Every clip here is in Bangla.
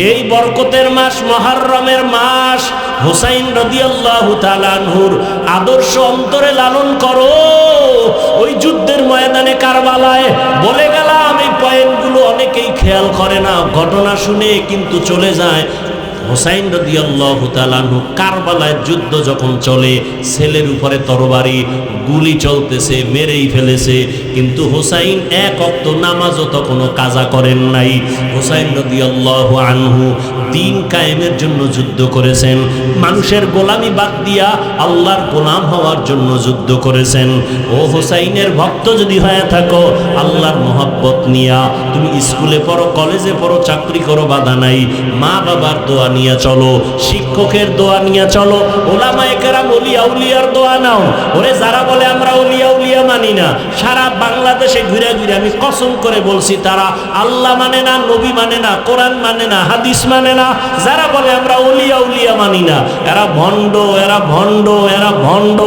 এই বরকতের মাস মুহররমের মাস হুসাইন রাদিয়াল্লাহু তাআলা আনহুর আদর্শ অন্তরে লালন করো। ওই যুদ্ধের ময়দানে কারবালায় বলে গেলাম, এই পয়েন্টগুলো অনেকেই খেয়াল করে না, ঘটনা শুনে কিন্তু চলে যায়। হুসাইন রাদিয়াল্লাহু তাআলা আনহু কারবালায় যুদ্ধ যখন চলে, ছেলের উপরে তরবারি গুলি চলতেছে, মেরেই ফেলেছে, কিন্তু হুসাইন এক ওয়াক্ত নামাজও তখনও কাজা করেন নাই। হুসাইন রাদিয়াল্লাহু আনহু দ্বীন কায়েমের জন্য যুদ্ধ করেছেন, মানুষের গোলামি বাদ দিয়া আল্লাহর গোলাম হওয়ার জন্য যুদ্ধ করেছেন। ও হুসাইনের ভক্ত যদি হয়ে থাকো, আল্লাহর মহব্বত নিয়া তুমি স্কুলে পড়ো, কলেজে পড়ো, চাকরি করো, বাধা নাই, মা বাবার দোয়া নিয়ে চলো, শিক্ষকের দোয়া নিয়ে চলো, ওলামায়ে কেরাম ওলিয়া উলিয়ার দোয়া নাও। ওরে যারা বলে আমরা ওলিয়া উলিয়া মানি না, সারা বাংলাদেশে ঘুরে ঘুরে আমি কসম করে বলছি তারা আল্লাহ মানে না, নবী মানে না, কোরআন মানে না, হাদিস মানে না। যারা বলে আমরা ওলিয়া উলিয়া মানি না, এরা ভণ্ড, এরা ভণ্ড, এরা ভণ্ড।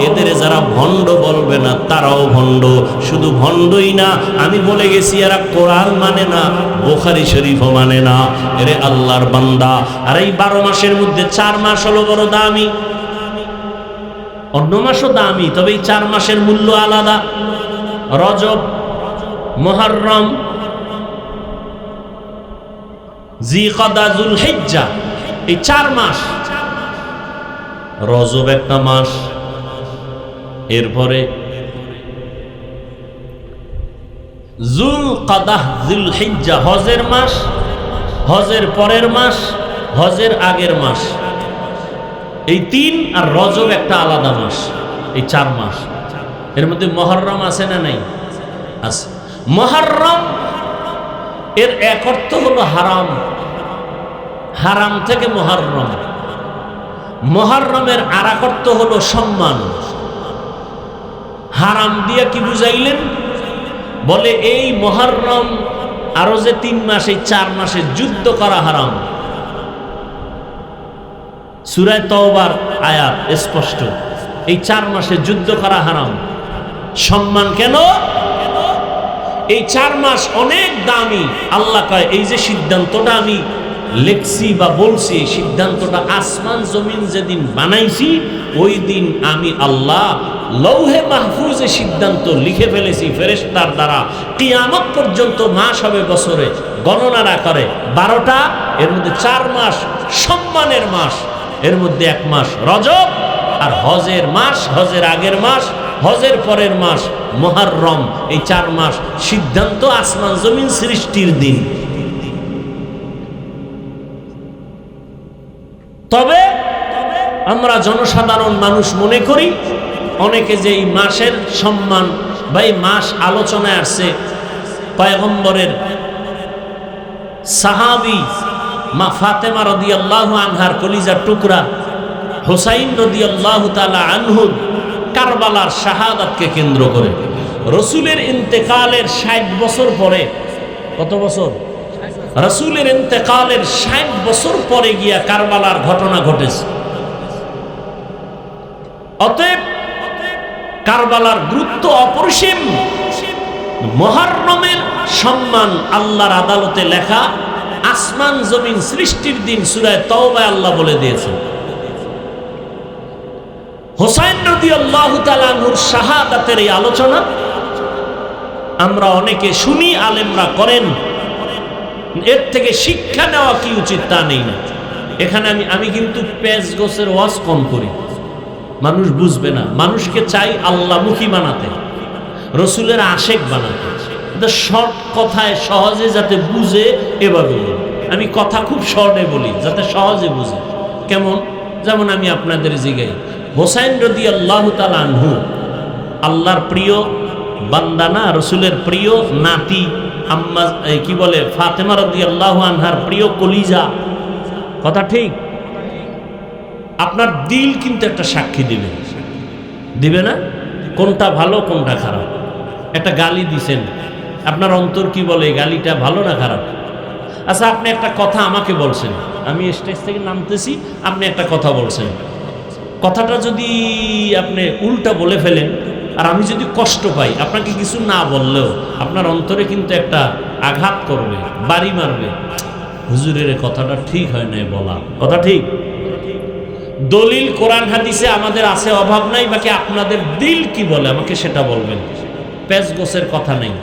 এদের যারা ভণ্ড বলবে না তারাও ভণ্ড। শুধু ভণ্ডই না, আমি বলে গেছি এরা কোরআন মানে না, বুখারী শরীফও মানে না। এরে আল্লাহর বান্দা, আর এই 12 মাসের মধ্যে 4 মাস হলো বড় দামি, অন্য মাসও দামি, তবে এই 4 মাসের মূল্য আলাদা। রজব, মুহররম, জিলকদা, যুলহিজ্জা, এই 4 মাস। রজব একটা মাস, এরপরে যুলকদা, যুলহিজ্জা হজের মাস, হজের পরের মাস, হজের আগের মাস, এই 3, আর রজব একটা আলাদা মাস। এই 4 মাস, এর মধ্যে মুহররম আছে না নাই? আছে। মুহররম এর এক অর্থ হলো হারাম, হারাম থেকে মুহররম। মুহররমের আর এক অর্থ হলো সম্মান। হারাম দিয়ে কি বুঝাইলেন? বলে এই মুহররম আরো যে 3 মাস, এই 4 মাসে যুদ্ধ করা হারাম। সূরা তাওবার আয়াত স্পষ্ট, এই 4 মাসে যুদ্ধ করা হারাম। সম্মান কেন? এই 4 মাস অনেক দামি। আল্লাহ কয় এই যে সিদ্ধান্তটা আমি লেখছি বা বলছি, এই সিদ্ধান্তটা আসমান জমিন যেদিন বানাইছি ওই দিন আমি আল্লাহ লৌহে মাহফুজে সিদ্ধান্ত লিখে ফেলেছি ফেরেশতার দ্বারা। কিয়ামত পর্যন্ত মাস হবে বছরে, গণনা না করে 12টা, এর মধ্যে 4 মাস সম্মানের মাস, এর মধ্যে 1 মাস রজব, আর হজের মাস, হজের আগের মাস, হজের পরের মাস মুহররম। এই 4 মাস সিদ্ধান্ত আসমান জমিন সৃষ্টির দিন। তবে আমরা জনসাধারণ মানুষ মনে করি অনেকে যে এই মাসের সম্মান বা এই মাস আলোচনায় আসছে, পয়গম্বরের সাহাবী মা ফাতেমা রাদিয়াল্লাহু আনহার কলিজার টুকরা হুসাইন রাদিয়াল্লাহু তাআলা আনহু কারবালার শাহাদাতকে কেন্দ্র করে রাসূলের ইন্তেকালের 60 বছর পরে, কত বছর? রাসূলের ইন্তেকালের 60 বছর পরে গিয়া কারবালার ঘটনা ঘটেছে। অতএব কারবালার গুরুত্ব অপরিসীম। মুহররমের সম্মান আল্লাহর আদালতে লেখা, আসমান জমিন সৃষ্টির দিন সূরা তাওবায় আল্লাহ বলে দিয়েছেন। হুসাইন রাদিয়াল্লাহু তাআলা আনহুর শাহাদাতের এই আলোচনা আমরা অনেকে শুনি, আলেমরা করেন, এর থেকে শিক্ষা নেওয়া কি উচিত তা নেই না। এখানে আমি কিন্তু পেজ গোছের ওয়াজ কম করি, মানুষ বুঝবে না। মানুষকে চাই আল্লাহমুখী বানাতে, রসুলের আশেক বানাতে, শর্ট কথায় সহজে যাতে বুঝে এভাবে বলি। আমি কথা খুব শর্টে বলি যাতে সহজে বুঝে। কেমন? যেমন আমি আপনাদের জিগাই, হুসাইন রাদিয়াল্লাহু তাআলা আনহু আল্লাহর প্রিয় বান্দা না, রসুলের প্রিয় নাতি, আম্মা কি বলে ফাতেমা রাদিয়াল্লাহু আনহার প্রিয় কলিজা। কথা ঠিক? আপনার দিল কিন্তু একটা সাক্ষী দিবে, দিবে না? কোনটা ভালো কোনটা খারাপ। একটা গালি দিছেন, আপনার অন্তর কি বলে গালিটা ভালো না খারাপ? আচ্ছা, আপনি একটা কথা আমাকে বলছেন, আমি স্টেজ থেকে নামতেছি, আপনি একটা কথা বলছেন, কথাটা যদি আপনি উল্টা বলে ফেলেন আর আমি যদি কষ্ট পাই, আপনাকে কিছু না বললেও আপনার অন্তরে কিন্তু একটা আঘাত করবে, বাড়ি মারবে। হুজুরের কথাটা ঠিক হয় নাই বলা, কথা ঠিক। দলিল কোরআন হাদিসে আমাদের আছে, অভাব নাই, বাকি আপনাদের দিল কি বলে আমাকে সেটা বলবেন। পেঁচ গোছের কথা নেই।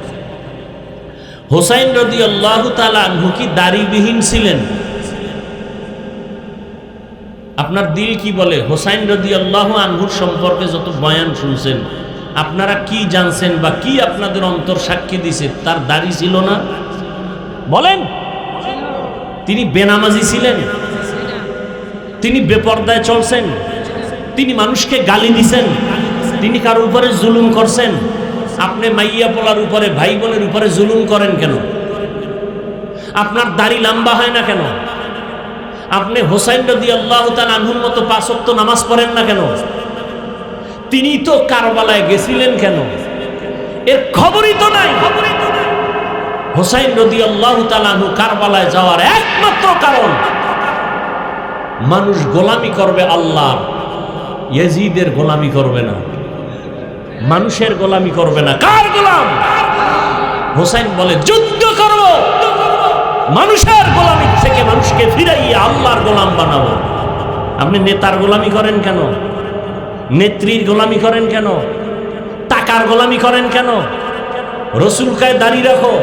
হোসাইন রাদিয়াল্লাহু তাআলা আনহু কি দাড়িবিহীন ছিলেন? আপনার দিল কি বলে? হোসাইন রাদিয়াল্লাহু আনহুর সম্পর্কে যত বয়ান শুনছেন, আপনারা কি জানছেন বা কি আপনাদের অন্তর সাক্ষী দিছে? তার দাড়ি ছিল না? বলেন। তিনি বেনামাজি ছিলেন? তিনি বেপরদায় চলছেন? তিনি মানুষকে গালি দিছেন? তিনি কারোর উপরে জুলুম করছেন? আপনি মাইয়া পোলার উপরে, ভাই বোনের উপরে জুলুম করেন কেন? আপনার দাড়ি লম্বা হয় না কেন? আপনি হোসাইন রাদিয়াল্লাহু তাআলা আনহুর মতো 5 ওয়াক্ত নামাজ পড়েন না কেন? তিনি তো কারবালায় গেছিলেন কেন? এর খবরই তো নাই। হোসাইন রাদিয়াল্লাহু তাআলা আনহু কারবালায় যাওয়ার একমাত্র কারণ, মানুষ গোলামি করবে আল্লাহর, ইয়াজিদের গোলামি করবে না, মানুষের গোলামি করবে না। কার গোলাম? হোসাইন বলে যুদ্ধ করব, মানুষের গোলামি থেকে মানুষকে ফিরাইয়া আল্লাহর গোলাম বানাবো। আপনি নেতার গোলামি করেন কেন? নেত্রীর গোলামি করেন কেন? টাকার গোলামি করেন কেন? রসুল কয় দাড়ি রাখো,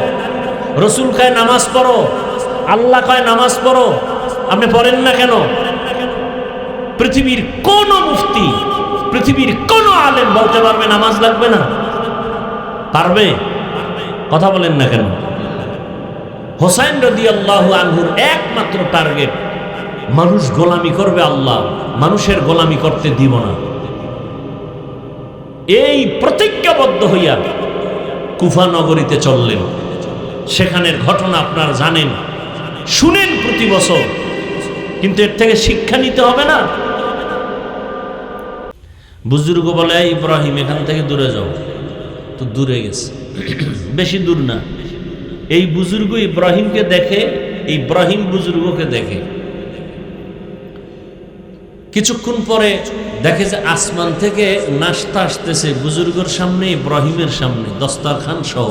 রসুল কয় নামাজ পড়ো, আল্লাহ কয় নামাজ পড়ো, আপনি পড়েন না কেন? পৃথিবীর কোন মুফতি, পৃথিবীর কোন আলেম বলতে পারবে নামাজ লাগবে না? পারবে? কথা বলেন না কেন? হোসাইন রাদিয়াল্লাহু আনহুর একমাত্র টার্গেট, মানুষ গোলামি করবে আল্লাহ, মানুষের গোলামি করতে দিব না। এই প্রতিজ্ঞাবদ্ধ হইয়া কুফা নগরীতে চললেন। সেখানের ঘটনা আপনারা জানেন, শুনেন প্রতি বছর, কিন্তু এর থেকে শিক্ষা নিতে হবে না? বুজুর্গ বলে, ইব্রাহিম এখান থেকে দূরে যাও। তো দূরে গেছে, বেশি দূর না। এই বুজুর্গ ইব্রাহিমকে দেখে, ইব্রাহিম বুজুর্গকে দেখে। কিছুক্ষণ পরে দেখে যে আসমান থেকে নাস্তা আসতেছে বুজুর্গের সামনে, ইব্রাহিমের সামনে, দস্তরখান সহ।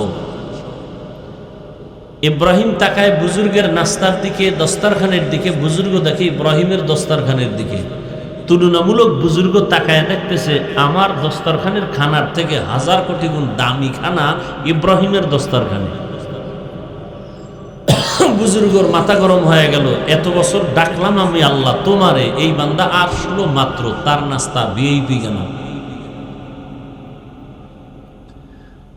ইব্রাহিম তাকায় বুজুর্গের নাস্তার দিকে, দস্তরখানের দিকে। বুজুর্গ দেখে ইব্রাহিমের দস্তরখানের দিকে। তুলনামূলক বুজুর্গ তাকায় দেখতেছে আমার দস্তরখানের খানার থেকে 1000 কোটি গুণ দামি খানা ইব্রাহিমের দস্তরখানে। বুজুর্গর মাথা গরম হয়ে গেল, এত বছর ডাকলাম আমি আল্লাহ তোমারে, এই বান্দা আর শুলো মাত্র, তার নাস্তা ভিআইপি কেন?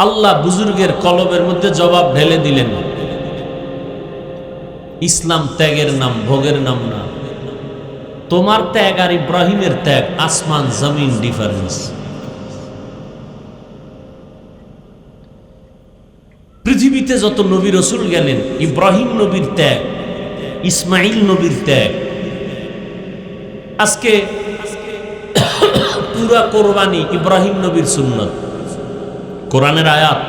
আল্লাহ বুজুর্গের কলবের মধ্যে জবাব ঢেলে দিলেন, ইসলাম ত্যাগের নাম, ভোগের নাম না। তোমার ত্যাগ আর ইব্রাহিমের ত্যাগ আসমান জমিন ডিফারেন্স। পৃথিবীতে যত নবী রসুল গেলেন, ইব্রাহিম নবীর ত্যাগ, ইসমাইল নবীর ত্যাগ। আজকে পুরা কোরবানি ইব্রাহিম নবীর সুন্নত, কোরআনের আয়াত।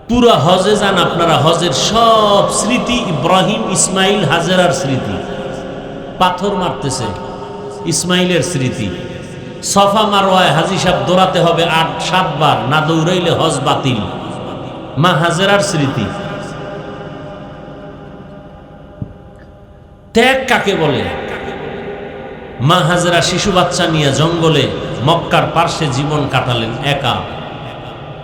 পুরা হজে যান আপনারা, হজের সব স্মৃতি ইব্রাহিম, ইসমাইল, হাজেরার স্মৃতি। পাথর মারতেছে ইসমাইলের স্মৃতি। সফা মারওয়ায় হাজি সাহেব দৌড়াতে হবে 8-7 বার, না দৌড়াইলে হজ বাতিল, মা হাজেরার স্মৃতি। ত্যাগ কাকে বলে? মা হাজেরা শিশু বাচ্চা নিয়ে জঙ্গলে মক্কার পার্শ্বে জীবন কাটালেন একা।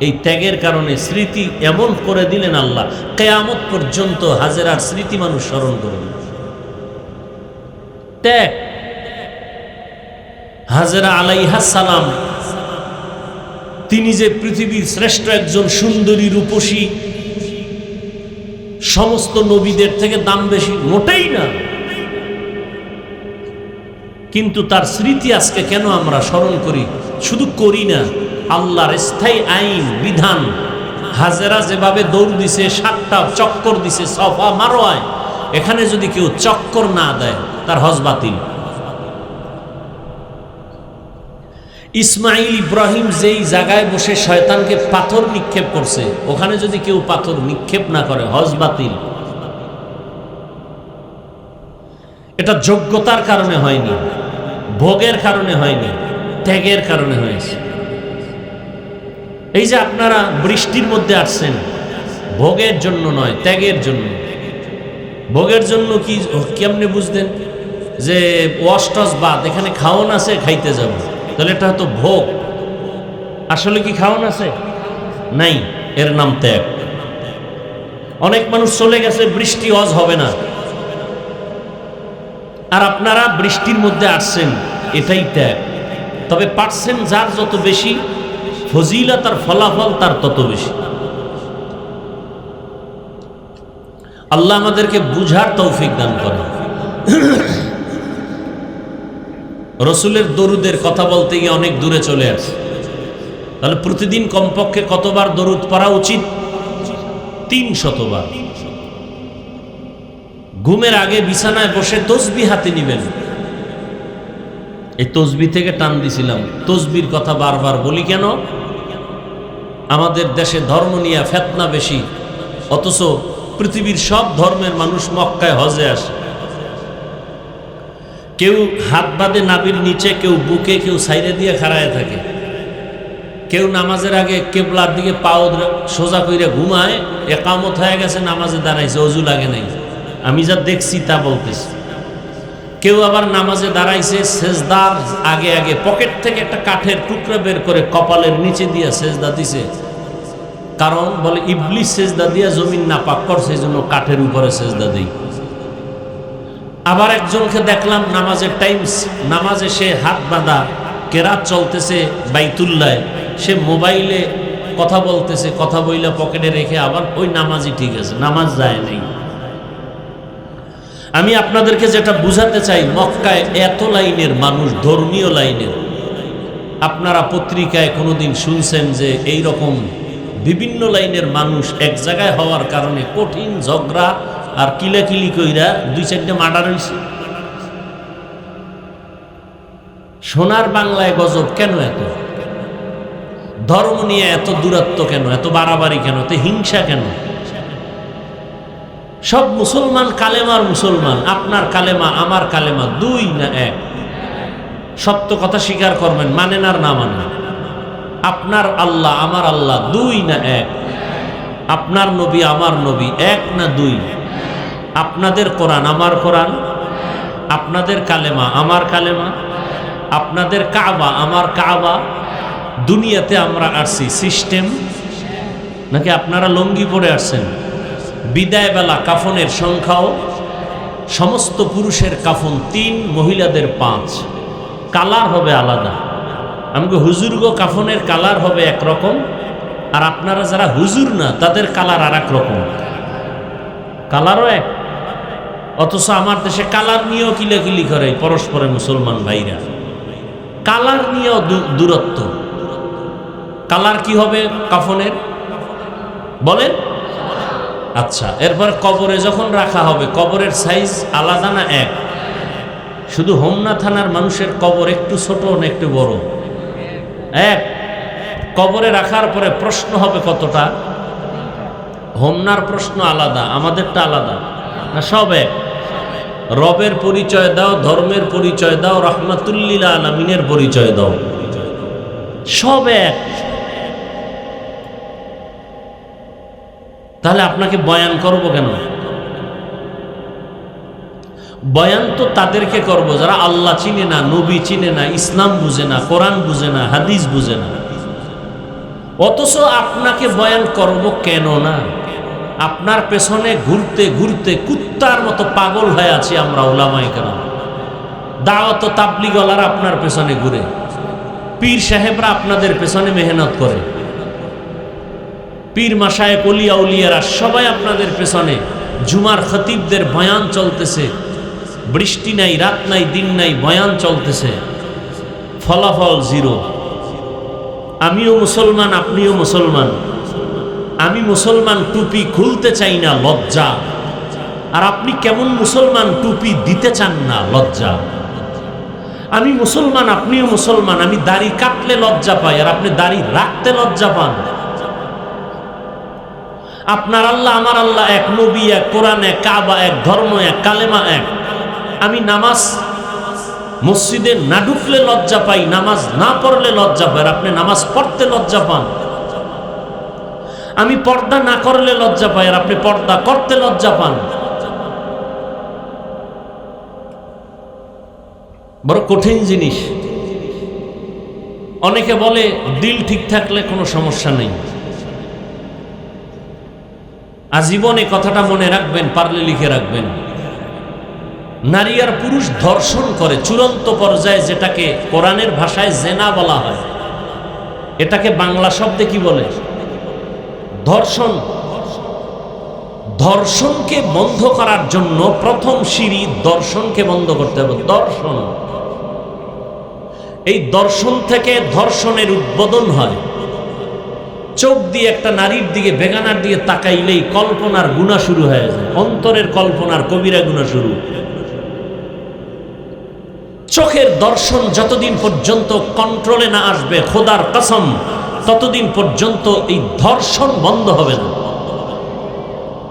এই ত্যাগের কারণে স্মৃতি এমন করে দিলেন আল্লাহ, কিয়ামত পর্যন্ত হাজেরার স্মৃতি মানুষ স্মরণ করবে। ত্যাগ। হাজেরা আলাইহিস সালাম, তিনি যে পৃথিবীর শ্রেষ্ঠ একজন সুন্দরী রূপসী, সমস্ত নবীদের থেকে দাম বেশি, মোটেই না। কিন্তু তার স্মৃতি আজকে কেন আমরা স্মরণ করি? শুধু করি না, আল্লাহর স্থায়ী আইন বিধান। হাজেরা যেভাবে দৌড় দিছে, 7টা চক্কর দিছে সফা মারওয়ায়, এখানে যদি কেউ চক্কর না দেয় তার হজ বাতিল। ইসমাইল, ইব্রাহিম যেই জায়গায় বসে শয়তানকে পাথর নিক্ষেপ করছে, ওখানে যদি কেউ পাথর নিক্ষেপ না করে হজ বাতিল। এটা যোগ্যতার কারণে হয়নি, ভোগের কারণে হয়নি, ত্যাগের কারণে হয়েছে। এই যে আপনারা বৃষ্টির মধ্যে আসছেন, ভোগের জন্য নয়, ত্যাগের জন্য। ভোগের জন্য কি কেমনে বুঝতেন যে ওয়াশ টস বাদ, এখানে খাওয়ান আছে খাইতে যাব, তাহলে এটা হয়তো ভোগ। আসলে কি খাওয়ান আছে? নাই, এর নাম ত্যাগ। অনেক মানুষ চলে গেছে, বৃষ্টি হজ হবে না, আর আপনারা বৃষ্টির মধ্যে আসছেন, এটাই ত্যাগ। তবে পারছেন যার যত বেশি, ফজিলত আর ফলাফল তার তত বেশি। আল্লাহ আমাদেরকে বুঝার তৌফিক দান করে। রসুলের দরুদের কথা বলতে গিয়ে অনেক দূরে চলে আসে। তাহলে প্রতিদিন কমপক্ষে কতবার দরুদ পড়া উচিত? 300 বার। ঘুমের আগে বিছানায় বসে তসবিহ হাতে নিবেন। এই তসবিহ থেকে টান দিছিলাম, তসবির কথা বারবার বলি কেন? আমাদের দেশে ধর্ম নিয়ে ফিতনা বেশি, অথচ পৃথিবীর সব ধর্মের মানুষ মক্কায় হজে আসে। কেউ হাত বাঁধে নাভির নিচে, কেউ বুকে, কেউ সাইডে দিয়ে খাড়ায় থাকে, কেউ নামাজের আগে কেবলার দিকে পাও সোজা কইরা ঘুমায়, একামত হয়ে গেছে, নামাজে দাঁড়াইছে, অজু লাগে নাই। আমি যা দেখছি তা বলতেছি। কেউ আবার নামাজে দাঁড়াইছে, সেজদার আগে আগে পকেট থেকে একটা কাঠের টুকরা বের করে কপালের নিচে দিয়ে সেজদা দিছে, কারণ বলে ইবলিস সেজদা দিয়া জমিন নাপাক করছে, এই জন্য কাঠের উপরে সেজদা দেই। আবার একজনকে দেখলাম নামাজের টাইম, নামাজে সে হাত বাঁধা, কেরাত চলতেছে বাইতুল্লায়, সে মোবাইলে কথা বলতেছে, কথা বইলা পকেটে রেখে আবার ওই নামাজই ঠিক আছে, নামাজ যায় নাই। আমি আপনাদেরকে যেটা বুঝাতে চাই, মক্কায় এত লাইনের মানুষ, ধর্মীয় লাইনের। আপনারা পত্রিকায় কোনোদিন শুনছেন যে এই রকম বিভিন্ন লাইনের মানুষ এক জায়গায় হওয়ার কারণে কঠিন ঝগড়া আর কিলাকিলি কইরা 2-4টা মার্ডার হয়েছে? সোনার বাংলায় গজব কেন এত? ধর্ম নিয়ে এত দূরত্ব কেন, এত বাড়াবাড়ি কেন, এত হিংসা কেন? সব মুসলমান কালেমার মুসলমান। আপনার কালেমা আমার কালেমা 2 না 1? সত্য কথা স্বীকার করবেন, মানেন আর না মানেন। আপনার আল্লাহ আমার আল্লাহ 2 না 1? আপনার নবী আমার নবী 1 না 2? আপনাদের কোরআন আমার কোরআন, আপনাদের কালেমা আমার কালেমা, আপনাদের কাবা আমার কাবা। দুনিয়াতে আমরা আসছি সিস্টেম, নাকি আপনারা লঙ্গি পরে আসছেন? বিদায় বেলা কাফনের সংখ্যাও, সমস্ত পুরুষের কাফন 3, মহিলাদের 5, কালার হবে আলাদা। আমাকে হুজুরগো কাফনের কালার হবে একরকম, আর আপনারা যারা হুজুর না তাদের কালার আর এক রকম, কালারও এক। অথচ আমার দেশে কালার নিয়েও কিলাকিলি করে পরস্পরে মুসলমান ভাইরা, কালার নিয়েও দূরত্ব। কালার কি হবে কাফনের বলেন? আচ্ছা, এরপর কবরে যখন রাখা হবে, কবরের সাইজ আলাদা না 1? শুধু হোমনা থানার মানুষের কবর একটু ছোট না একটু বড়? 1। কবরে রাখার পরে প্রশ্ন হবে কতটা? হোমনার প্রশ্ন আলাদা, আমাদেরটা আলাদা না? সব এক। রবের পরিচয় দাও, ধর্মের পরিচয় দাও, রাহমাতুল্লিল আলামিনের পরিচয় দাও, সব এক। তাহলে আপনাকে বয়ান করব কেন? বয়ান তো তাদেরকে করব যারা আল্লাহ চিনে না, নবী চিনে না, ইসলাম বুঝে না, কোরআন বুঝে না, হাদিস বুঝে না। অথচ আপনাকে বয়ান করব কেন না? আপনার পেছনে ঘুরতে ঘুরতে কুত্তার মতো পাগল হয়ে আছি আমরা উলামায়ে কেরাম। দাওয়াত ও তাবলীগওয়ালারা আপনার পেছনে ঘুরে, পীর সাহেবরা আপনাদের পেছনে মেহনত করে, পীর মাশায়েখ ওলিয়া উলিয়ারা সবাই আপনাদের পেছনে। জুমার খতিবদের বয়ান চলতেছে, বৃষ্টি নাই, রাত নাই, দিন নাই, বয়ান চলতেছে, ফলাফল 0। আমিও মুসলমান, আপনিও মুসলমান। আমি মুসলমান, টুপি খুলতে চাই না, লজ্জা। আর আপনি কেমন মুসলমান, টুপি দিতে চান না, লজ্জা। আমি মুসলমান, আপনিও মুসলমান। আমি দাড়ি কাটলে লজ্জা পাই, আর আপনি দাড়ি রাখতে লজ্জা পান। আপনার আল্লাহ আমার আল্লাহ এক, নবী এক, কোরআন এক, কাবা এক, ধর্ম এক, কালেমা এক। আমি নামাজ মসজিদে না ঢুকলে লজ্জা পাই, নামাজ না পড়লে লজ্জা পাই, আর আপনি নামাজ পড়তে লজ্জা পান। আমি পর্দা না করলে লজ্জা পাই, আর আপনি পর্দা করতে লজ্জা পান। বড় কঠিন জিনিস। অনেকে বলে দিল ঠিক থাকলে কোনো সমস্যা নেই। আজীবন এই কথাটা মনে রাখবেন, পারলে লিখে রাখবেন। নারী আর পুরুষ ধর্ষণ করে চূড়ান্ত পর্যায়ে, যেটাকে কোরআনের ভাষায় জেনা বলা হয়, এটাকে বাংলা শব্দে কি বলে? ধর্ষণ। ধর্ষণকে বন্ধ করার জন্য প্রথম সিঁড়ি দর্শনকে বন্ধ করতে হবে। দর্শন, এই দর্শন থেকে ধর্ষণের উদ্বোধন হয়। চোখ দিয়ে একটা নারীর দিকে, বেগানার দিকে তাকাইলেই কল্পনার গুনাহ শুরু হয়ে যায়, অন্তরের কল্পনার কবিরা গুনাহ শুরু। চোখের দর্শন যতদিন পর্যন্ত কন্ট্রোলে না আসবে, খোদার কসম, ততদিন পর্যন্ত এই ধর্ষণ বন্ধ হবে না।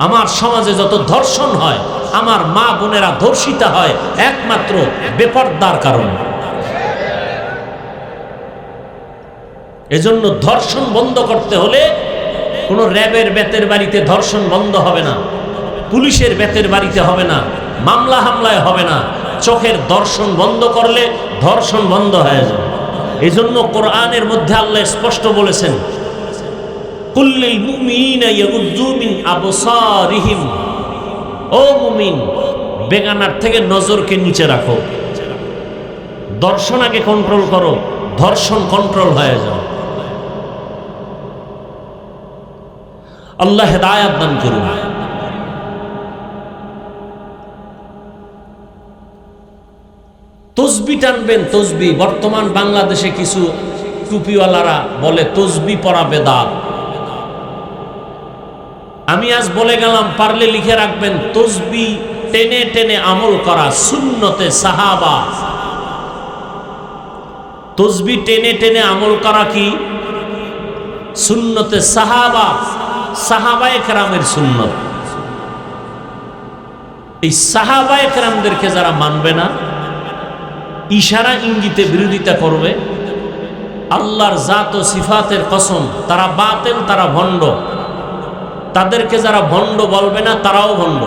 আমার সমাজে যত ধর্ষণ হয়, আমার মা বোনেরা ধর্ষিতা হয় একমাত্র বেপরদার কারণে। এজন্য ধর্ষণ বন্ধ করতে হলে কোনো র্যাবের বেতের বাড়িতে ধর্ষণ বন্ধ হবে না, পুলিশের বেতের বাড়িতে হবে না, মামলা হামলায় হবে না। চোখের দর্শন বন্ধ করলে ধর্ষণ বন্ধ হয়ে যাবে। এই জন্য কোরআনের মধ্যে আল্লাহ স্পষ্ট বলেছেন, কুল্লিল মুমিনিনা ইয়াগুয্যু মিন আবসারিহিম, ও মুমিন, বেগানার থেকে নজরকে নিচে রাখো। দর্শন আগে কন্ট্রোল করো, ধর্ষণ কন্ট্রোল হয়ে যাবে। আল্লাহ হেদায়েত দান করুন। তসবি টানবেন, তসবি। বর্তমান বাংলাদেশে কিছু টুপিওয়ালারা বলে তসবি পরা বেদাত। আমি আজ বলে গেলাম, পারলে লিখে রাখবেন, তসবি টেনে টেনে আমল করা সুন্নতে সাহাবা। তসবি টেনে টেনে আমল করা কি? সুন্নতে সাহাবা, সাহাবায়ে কেরামের সুন্নত। এই সাহাবায়ে কেরামদেরকে যারা মানবে না, ইশারা ইঙ্গিতে বিরোধিতা করবে, আল্লাহর জাত ও সিফাতের কসম, তারা বাতিল, তারা ভণ্ড। তাদেরকে যারা ভণ্ড বলবে না, তারাও ভণ্ড।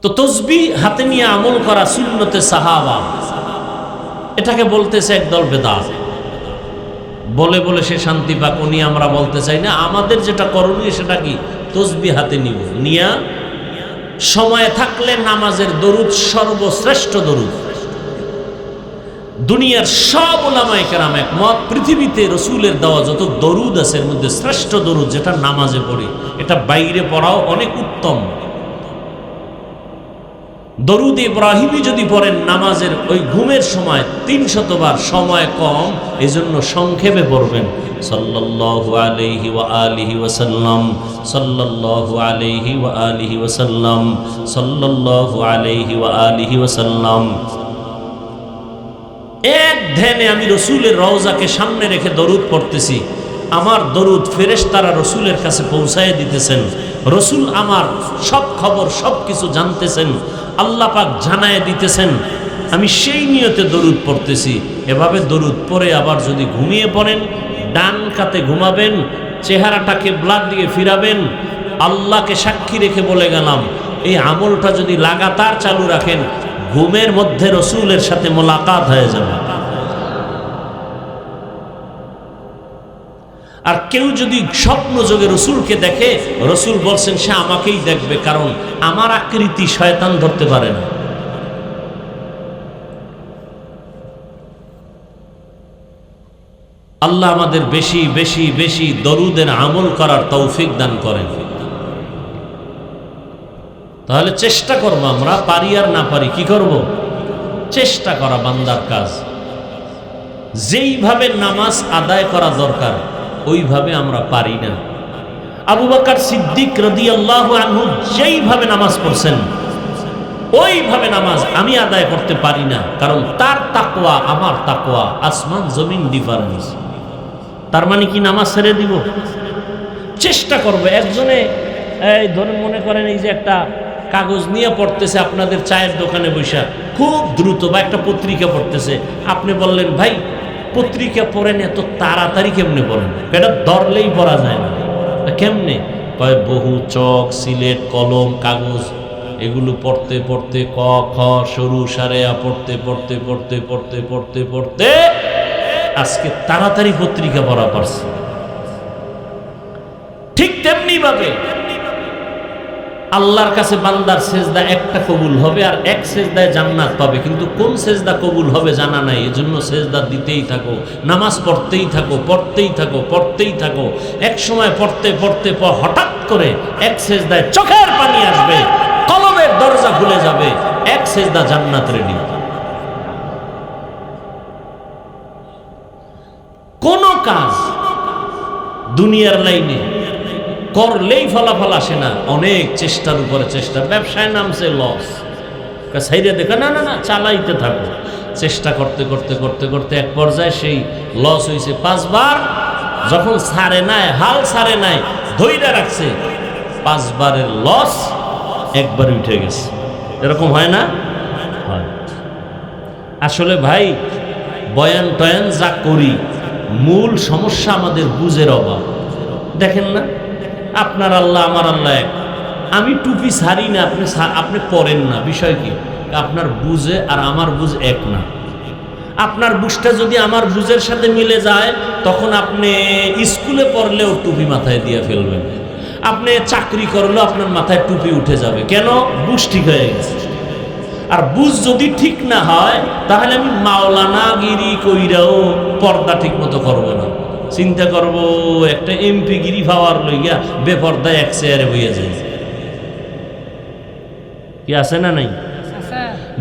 তো তসবি হাতে নিয়ে আমল করা সুন্নতে সাহাবা, এটাকে বলতেছে একদল বেদাত। বলে বলে সে শান্তি পাক, উনি আমরা বলতে চাই না। আমাদের যেটা করণীয় সেটা কি? তসবি হাতে নিব, নিয়া সময় থাকলে নামাজের দরুদ, সর্বশ্রেষ্ঠ দরুদ। দুনিয়ার সব উলামায়ে কেরাম একমত, পৃথিবীতে রসুলের দেওয়া যত দরুদ আছে এর মধ্যে শ্রেষ্ঠ দরুদ যেটা নামাজে পড়ি, এটা বাইরে পড়াও অনেক উত্তম। দরুদ ইব্রাহিমী যদি পড়েন নামাজের ওই ঘুমের সময় 300 বার, সময় কম, এজন্য সংক্ষেপে পড়বেন। সাল্লাল্লাহু আলাইহি ওয়া আলিহি ওয়াসাল্লাম, সাল্লাল্লাহু আলাইহি ওয়া আলিহি ওয়াসাল্লাম, সাল্লাল্লাহু আলাইহি ওয়া আলিহি ওয়াসাল্লাম। এক ধ্যানে আমি রসুলের রওজাকে সামনে রেখে দরুদ পড়তেছি। আমার দরুদ ফেরেশতারা রসুলের কাছে পৌঁছায় দিতেছেন। রসুল আমার সব খবর, সব কিছু জানতেছেন, আল্লাহ পাক জানায় দিতেছেন। আমি সেই নিয়তে দরুদ পড়তেছি। এভাবে দরুদ পড়ে আবার যদি ঘুমিয়ে পড়েন, ডান কাতে ঘুমাবেন, চেহারাটাকে ব্লাড দিয়ে ফিরাবেন। আল্লাহকে সাক্ষী রেখে বলে গেলাম, এই আমলটা যদি লাগাতার চালু রাখেন, ঘুমের মধ্যে রসুলের সাথে মোলাকাত হয়ে যাবে। আর কেউ যদি স্বপ্ন যোগে রসুলকে দেখে, রসুল বলছেন সে আমাকেই দেখবে, কারণ আমার আকৃতি শয়তান ধরতে পারে না। আল্লাহ আমাদের বেশি বেশি বেশি দরুদের আমল করার তৌফিক দান করেন। তাহলে চেষ্টা করবো, আমরা পারি আর না পারি, কি করব? চেষ্টা করা বান্দার কাজ। যেইভাবে নামাজ আদায় করা দরকার ওইভাবে আমরা পারি না। আবু বকর সিদ্দিক রাদিয়াল্লাহু আনহু যেইভাবে নামাজ পড়ছেন, ওইভাবে নামাজ আমি আদায় করতে পারি না, কারণ তার তাকওয়া আমার তাকওয়া আসমান জমিন ডিফারেন্স। তার মানে কি নামাজ ছেড়ে দিব? চেষ্টা করবো। একজনে এই ধরেন মনে করেন এই যে একটা কাগজ নিয়ে পড়তেছে আপনাদের চায়ের দোকানে বসে, খুব দ্রুত, বা একটা পত্রিকা পড়তেছে, আপনি বললেন ভাই পত্রিকা পড়েন এত তাড়াতাড়ি কেমনে পড়েন? এটা ধরলেই পড়া যায় না। কেমনে? কয় বহু চক, সিলেট, কলম, কাগজ এগুলো পড়তে পড়তে ক খ সরু সারেয়া পড়তে পড়তে পড়তে পড়তে পড়তে পড়তে আজকে তাড়াতাড়ি পত্রিকা পড়া পারছে। ঠিক তেমনি ভাবে আল্লাহর কাছে বান্দার সেজদা একটা কবুল হবে আর এক সেজদায় জান্নাত পাবে, কিন্তু কোন সেজদা কবুল হবে জানা নাই। এজন্য সেজদা দিতেই থাকো, নামাজ পড়তেই থাকো, পড়তেই থাকো, পড়তেই থাকো। এক সময় পড়তে পড়তে হঠাৎ করে এক সেজদায় চোখের পানি আসবে, কলমের দরজা খুলে যাবে, এক সেজদা জান্নাত রেডি। কোন কাজ দুনিয়ার লাইনে করলেই ফলাফল আসে না, অনেক চেষ্টার উপরে চেষ্টা। ব্যবসায় নামছে লস, সাইডে দেখো না না না চালাইতে থাকো, চেষ্টা করতে করতে করতে করতে এক পর্যায়ে সেই লস হয়েছে 5 বার। যখন ছাড়ে নাই, হাল ছাড়ে নাই, ধৈর্য রাখছে, 5 বারের লস একবার উঠে গেছে। এরকম হয় না? হয়। আসলে ভাই বয়ান টয়ান যা করি, মূল সমস্যা আমাদের বুঝের অভাব। দেখেন না, আপনার আল্লাহ আমার আল্লাহ এক। আমি টুপি ছাড়ি না, আপনি পরেন না, বিষয় কি? আপনার বুঝে আর আমার বুঝ এক না। আপনার বুঝটা যদি আমার বুঝের সাথে মিলে যায়, তখন আপনি স্কুলে পড়লেও টুপি মাথায় দিয়ে ফেলবেন, আপনি চাকরি করলেও আপনার মাথায় টুপি উঠে যাবে। কেন? বুঝ ঠিক হয়ে গেছে। আর বুঝ যদি ঠিক না হয়, তাহলে আমি মাওলানা গিরি কইরাও পর্দা ঠিক মতো করবো না। চিন্তা করব একটা এমপি গিরি পাওয়ার লইয়া বেপর্দায় এক চেয়ারে বইয়া যায়। কি আছে না নাই?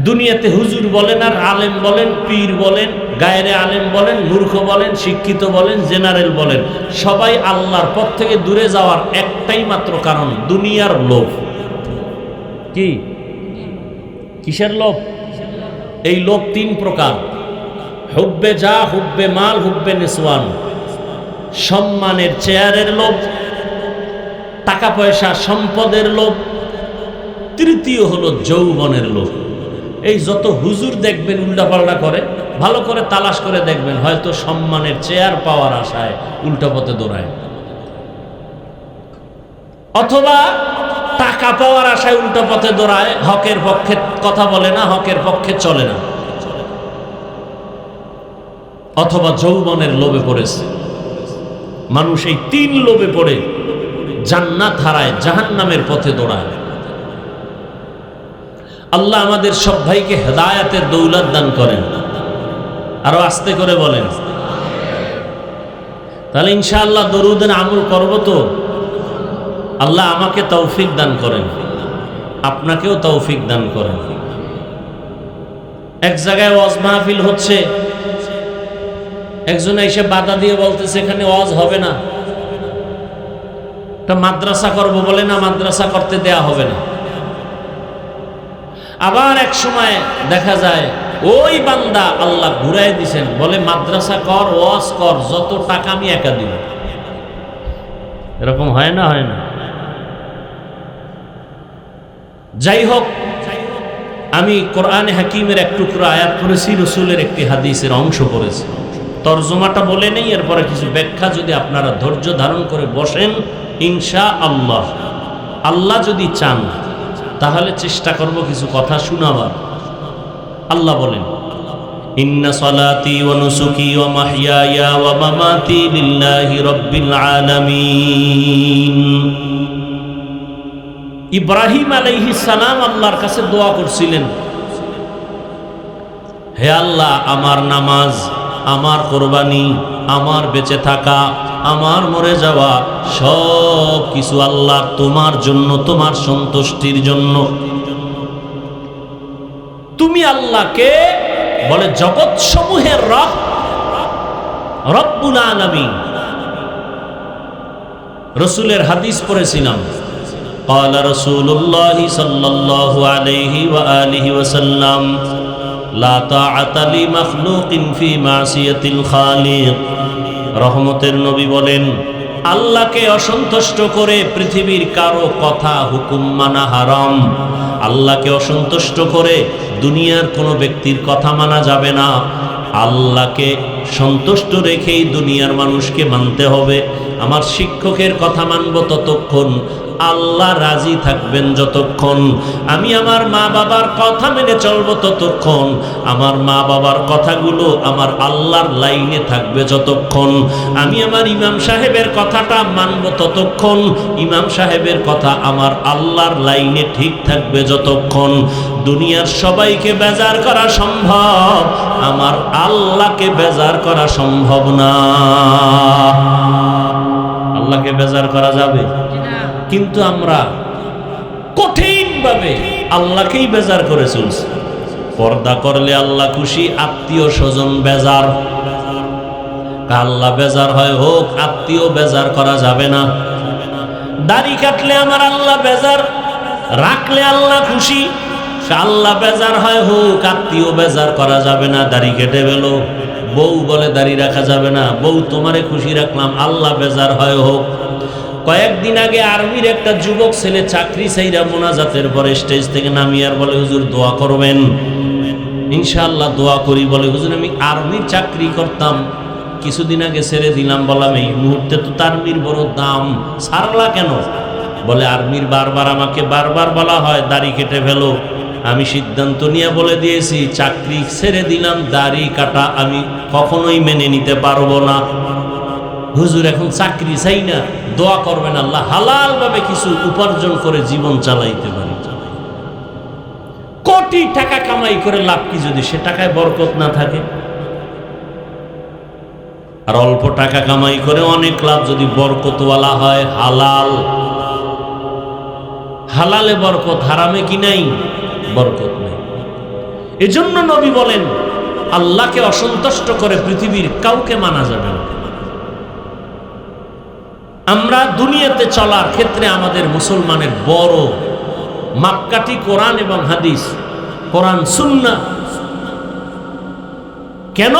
দুনিয়াতে হুজুর বলেন আর আলেম বলেন, পীর বলেন, গায়রে আলেম বলেন, মূর্খ বলেন, শিক্ষিত বলেন, জেনারেল বলেন, সবাই আল্লাহর পথ থেকে দূরে যাওয়ার একটাই মাত্র কারণ, দুনিয়ার লোভ। কি? কিসের লোভ? এই লোভ 3 প্রকার: হুব্বে যা, হুব্বে মাল, হুব্বে নিসওয়ান। সম্মানের চেয়ারের লোভ, টাকা পয়সা সম্পদের লোভ, তৃতীয় হলো যৌবনের লোভ। এই যত হুজুর দেখবেন উল্টাপাল্টা করে, ভালো করে তালাশ করে দেখবেন, হয়তো সম্মানের চেয়ার পাওয়ার আশায় উল্টা পথে দৌড়ায়, অথবা টাকা পাওয়ার আশায় উল্টা পথে দৌড়ায়, হকের পক্ষে কথা বলে না, হকের পক্ষে চলে না, অথবা যৌবনের লোভে পড়েছে। মানুষ এই 3 লোভে পড়ে জান্নাত হারায়, জাহান্নামের পথে দৌড়ায়। আল্লাহ আমাদের সব ভাইকে হেদায়েতের দৌলত দান করেন। আরো আস্তে করে বলেন। তাহলে ইনশাআল্লাহ দরুদের আমল করব তো। আল্লাহ আমাকে তৌফিক দান করেন, আপনাকেও তৌফিক দান করেন। এক জায়গায় ওয়াজ মাহফিল হচ্ছে, একজন এসে বাধা দিয়ে বলতেছে এখানে ওয়াজ হবে না, একটা মাদ্রাসা করব বলে না, মাদ্রাসা করতে দেয়া হবে না। আবার এক সময় দেখা যায় ওই বান্দা আল্লাহ ঘুরাই দিছেন, বলে মাদ্রাসা কর, ওয়াজ কর, যত টাকা আমি একা দিব। এরকম হয় না? হয় না? যাই হোক, আমি কোরআনে হাকিমের এক টুকরো আয়াত পড়েছি, রসুলের একটি হাদিসের অংশ পড়েছি। তরজমাটা বলে নেই, এরপরে কিছু ব্যাখ্যা যদি আপনারা ধৈর্য ধারণ করে বসেন, ইনশাআল্লাহ আল্লাহ যদি চান তাহলে চেষ্টা করব কিছু কথা শোনাবার। আল্লাহ বলেন, ইন্না সালাতি ওয়া নুসুকি ওয়া মাহইয়ায়া ওয়া মামাতি লিল্লাহি রাব্বিল আলামিন। ইব্রাহিম আলাইহিস সালাম আল্লাহর কাছে দোয়া করছিলেন, হে আল্লাহ, আমার নামাজ, আমার কোরবানি, আমার বেঁচে থাকা, আমার মরে যাওয়া, সব কিছু আল্লাহ তোমার জন্য, তোমার সন্তুষ্টির জন্য। তুমি আল্লাহকে বলে জগৎ সমূহের রব, রব্বুল আলামিন। রসুলের হাদিস পড়েছিলাম, قال رسول الله صلى الله عليه وآله وسلم لا طاعة لمخلوق في معصية الخالق। রহমতের নবী বলেন, আল্লাহকে অসন্তুষ্ট করে পৃথিবীর কারো কথা হুকুম মানা হারাম। আল্লাহকে অসন্তুষ্ট করে দুনিয়ার কোনো ব্যক্তির কথা মানা যাবে না। আল্লাহকে সন্তুষ্ট রেখেই দুনিয়ার মানুষকে মানতে হবে। আমার শিক্ষকের কথা মানব ততক্ষণ, আল্লাহ রাজি থাকবেন যতক্ষণ। আমি আমার মা বাবার কথা মেনে চলবো ততক্ষণ, আমার মা বাবার কথাগুলো আমার আল্লাহর লাইনে থাকবে যতক্ষণ। আমি আমার ইমাম সাহেবের কথাটা মানব ততক্ষণ, ইমাম সাহেবের কথা আমার আল্লাহর লাইনে ঠিক থাকবে যতক্ষণ। দুনিয়ার সবাইকে বেজার করা সম্ভব, আমার আল্লাহকে বেজার করা সম্ভব না। আল্লাহকে বেজার করা যাবে? কিন্তু আমরা কঠিনভাবে আল্লাহকেই বেজার করে চলছি। পর্দা করলে আল্লাহ খুশি, আত্মীয় স্বজন বেজার। আল্লাহ বেজার হয় হোক, আত্মীয় বেজার করা যাবে না। দাড়ি কাটলে আমার আল্লাহ বেজার, রাখলে আল্লাহ খুশি। আল্লাহ বেজার হয় হোক, আত্মীয় বেজার করা যাবে না। দাড়ি কেটে গেল, বউ বলে দাড়ি রাখা যাবে না, বউ তোমারে খুশি রাখলাম, আল্লাহ বেজার হয় হোক। কয়েকদিন আগে আর্মির একটা যুবক ছেলে চাকরি চাইরা মোনাজাতের পরে স্টেজ থেকে নামিয়ে আর বলে, হুজুর দোয়া করবেন। ইনশাআল্লাহ দোয়া করি। বলে, হুজুর আমি আর্মির চাকরি করতাম, কিছুদিন আগে ছেড়ে দিলাম। বললাম, এই মুহূর্তে তো আর্মির বড় দাম, ছাড়লা কেন? বলে, আর্মির বারবার আমাকে বারবার বলা হয় দাড়ি কেটে ফেলো। আমি সিদ্ধান্ত নিয়ে বলে দিয়েছি, চাকরি ছেড়ে দিলাম, দাড়ি কাটা আমি কখনোই মেনে নিতে পারবো না। হুজুর এখন চাকরি চাই না, দোয়া করবেন আল্লাহ হালাল ভাবে কিছু উপার্জন করে জীবন চালাইতে পারি। কোটি টাকা কামাই করে লাভ কি যদি সে টাকায় বরকত না থাকে? আর অল্প টাকা কামাই করে অনেক লাভ যদি বরকতওয়ালা হয়, হালাল, হালালে বরকত, হারামে কি নাই? বরকত নেই। এজন্য নবী বলেন, আল্লাহকে অসন্তুষ্ট করে পৃথিবীর কাউকে মানা যাবে না। আমরা দুনিয়াতে চলার ক্ষেত্রে আমাদের মুসলমানের বড় মাপকাঠি কোরআন এবং হাদিস, কোরআন সুন্নাহ। কেন?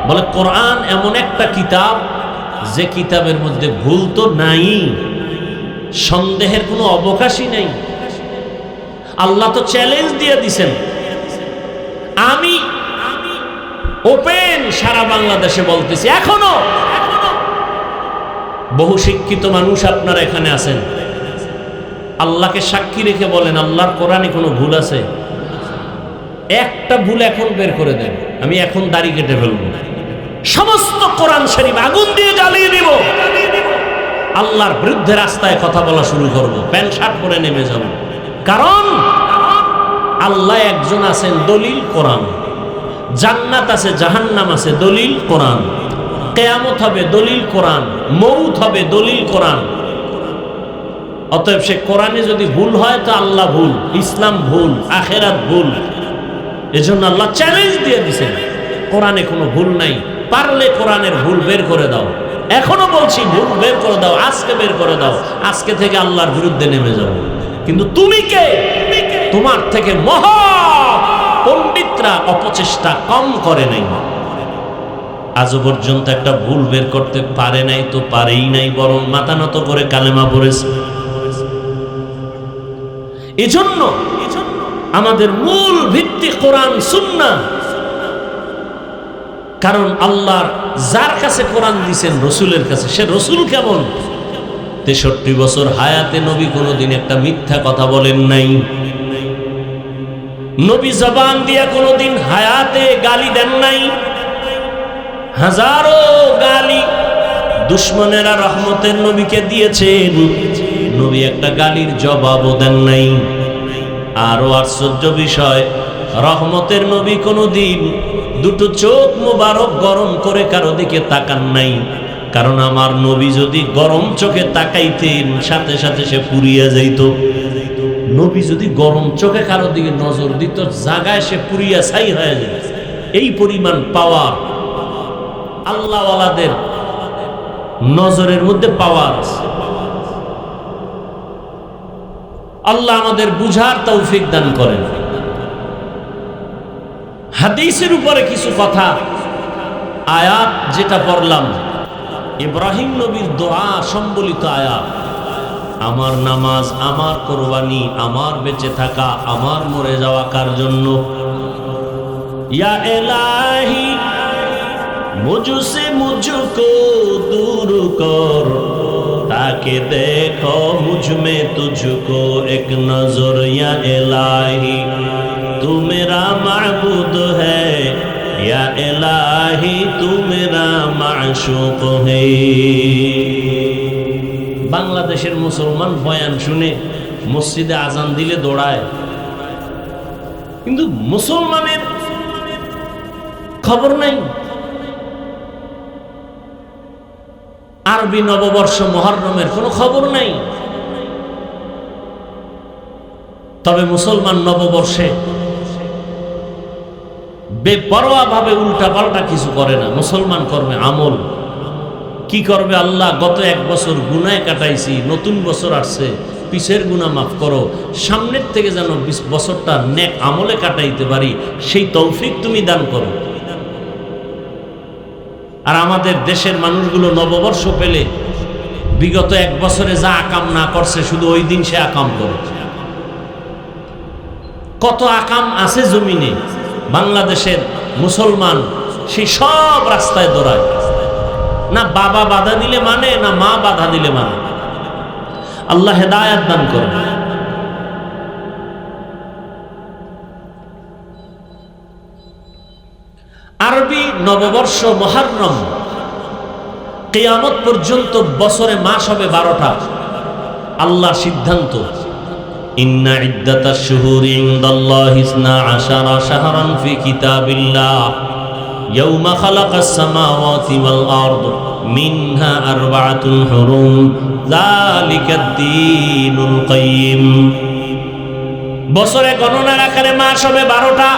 বলে, কোরআন এমন একটা কিতাব যে কিতাবের মধ্যে ভুল তো নাই, সন্দেহের কোনো অবকাশই নেই। আল্লাহ তো চ্যালেঞ্জ দিয়ে দিছেন। আমি ওপেন সারা বাংলাদেশে বলতেছি, এখনো বহু শিক্ষিত মানুষ আপনারা এখানে আছেন, আল্লাহকে সাক্ষী রেখে বলেন, আল্লাহর কোরআনে কোনো ভুল আছে? একটা ভুল এখন বের করে দেন, আমি এখন দাড়ি কেটে ফেলবো, সমস্ত কোরআন শরীফ আগুন দিয়ে জ্বালিয়ে দিব, আল্লাহর বিরুদ্ধে রাস্তায় কথা বলা শুরু করব, প্যান্ট শার্ট পরে নেমে যাব। কারণ আল্লাহ একজন আছেন, দলিল কোরআন। জান্নাত আছে, জাহান্নাম আছে, দলিল কোরআন। কিয়ামত হবে, দলিল কোরআন। মউত হবে, দলিল কোরআন। অতএব সে কোরআনে যদি ভুল হয় তো আল্লাহ ভুল, ইসলাম ভুল, আখেরাত ভুল। এজন্য আল্লাহ চ্যালেঞ্জ দিয়ে দিয়েছেন, কোরআনে কোনো ভুল নাই, পারলে কোরআনের ভুল বের করে দাও। এখনো বলছি, ভুল বের করে দাও, আজকে বের করে দাও, আজকে থেকে আল্লাহর বিরুদ্ধে নেমে যাও। কিন্তু তুমি কে? তোমার থেকে মহা পণ্ডিতরা অপচেষ্টা কম করে নাই, আজও পর্যন্ত একটা ভুল বের করতে পারে নাই, তো পারেই নাই, বরং মাথা নত করে কালেমা পড়েছে। এজন্য আমাদের মূল ভিত্তি কোরআন সুন্নাহ। কারণ আল্লাহ যার কাছে কোরআন দিয়েছেন, রসুলের কাছে, সে রসুল কেমন? 63 বছর হায়াতে নবী কোনোদিন একটা মিথ্যা কথা বলেন নাই। নবী জবান দিয়া কোনোদিন হায়াতে গালি দেন নাই। হাজারো গালি দুশ্মনেরা রহমতের নবীকে দিয়েছেন, নবী একটা গালির জবাবও দেন নাই। আরো আশ্চর্য বিষয়, রহমতের নবী কোনোদিন দুটো চোখ মোবারক গরম করে কারো দিকে তাকান নাই। কারণ আমার নবী যদি গরম চোখে তাকাইতেন, সাথে সাথে সে পুড়িয়া যাইত। নবী যদি গরম চোখে কারো দিকে নজর দিত, জায়গায় সে পুড়িয়া ছাই হয়ে যেত। এই পরিমাণ পাওয়ার আল্লাহওয়ালাদের নজরের মধ্যে পাওয়ার আছে। আল্লাহ আমাদের বুঝার তৌফিক দান করেন। হাদিসের উপরে কিছু কথা, আয়াত যেটা পড়লাম, ইব্রাহিম নবীর দোয়া সম্বলিত আয়াত। আমার নামাজ, আমার কোরবানি, আমার বেঁচে থাকা, আমার মরে যাওয়া কার জন্য? ইয়া ইলাহি मुझसे मुझको दूर कर, ताकि देखो मुझ में तुझको एक नजर या इलाही, तू मेरा माबूद है या इलाही, तू मेरा माशूक है। বাংলাদেশের মুসলমান বয়ান শুনে মসজিদে আজান দিলে দৌড়ায়, কিন্তু মুসলমানের খবর নাই। আরবি নববর্ষ মুহররমের কোনো খবর নাই। তবে মুসলমান নববর্ষে বেপরোয়া ভাবে উল্টা পাল্টা কিছু করে না। মুসলমান করবে আমল। কি করবে? আল্লাহ, গত এক বছর গুনায় কাটাইছি, নতুন বছর আসছে, পিছের গুনাহ মাফ করো, সামনের থেকে যেন বছরটা নেক আমলে কাটাইতে পারি, সেই তৌফিক তুমি দান করো। আর আমাদের দেশের মানুষগুলো নববর্ষ পেলে বিগত এক বছরে যা আকাম না করছে, শুধু ওই দিন সে আকাম করে। কত আকাম আছে জমিনে, বাংলাদেশের মুসলমান সেই সব রাস্তায় দৌড়ায়। না বাবা বাধা দিলে মানে, না মা বাধা দিলে মানে। আল্লাহ হেদায়েত দান করুন। আরবি নববর্ষ মুহররম কিয়ামত পর্যন্ত বছরে মাস হবে 12টা। আল্লাহ সিদ্ধান্ত, ইন্না ইদ্দাতাশ শুহুরি ইনদাল্লাহি 12 শাহরান ফি কিতাবিল্লাহ ইয়াওমা খালাকাস সামাওয়াতি ওয়াল আরদ মিনহা আরবাআতুন হুরুম যালিকাদ দীনুল কাইয়্যিম। বছরে গণনার আকারে মাস হবে 12টা।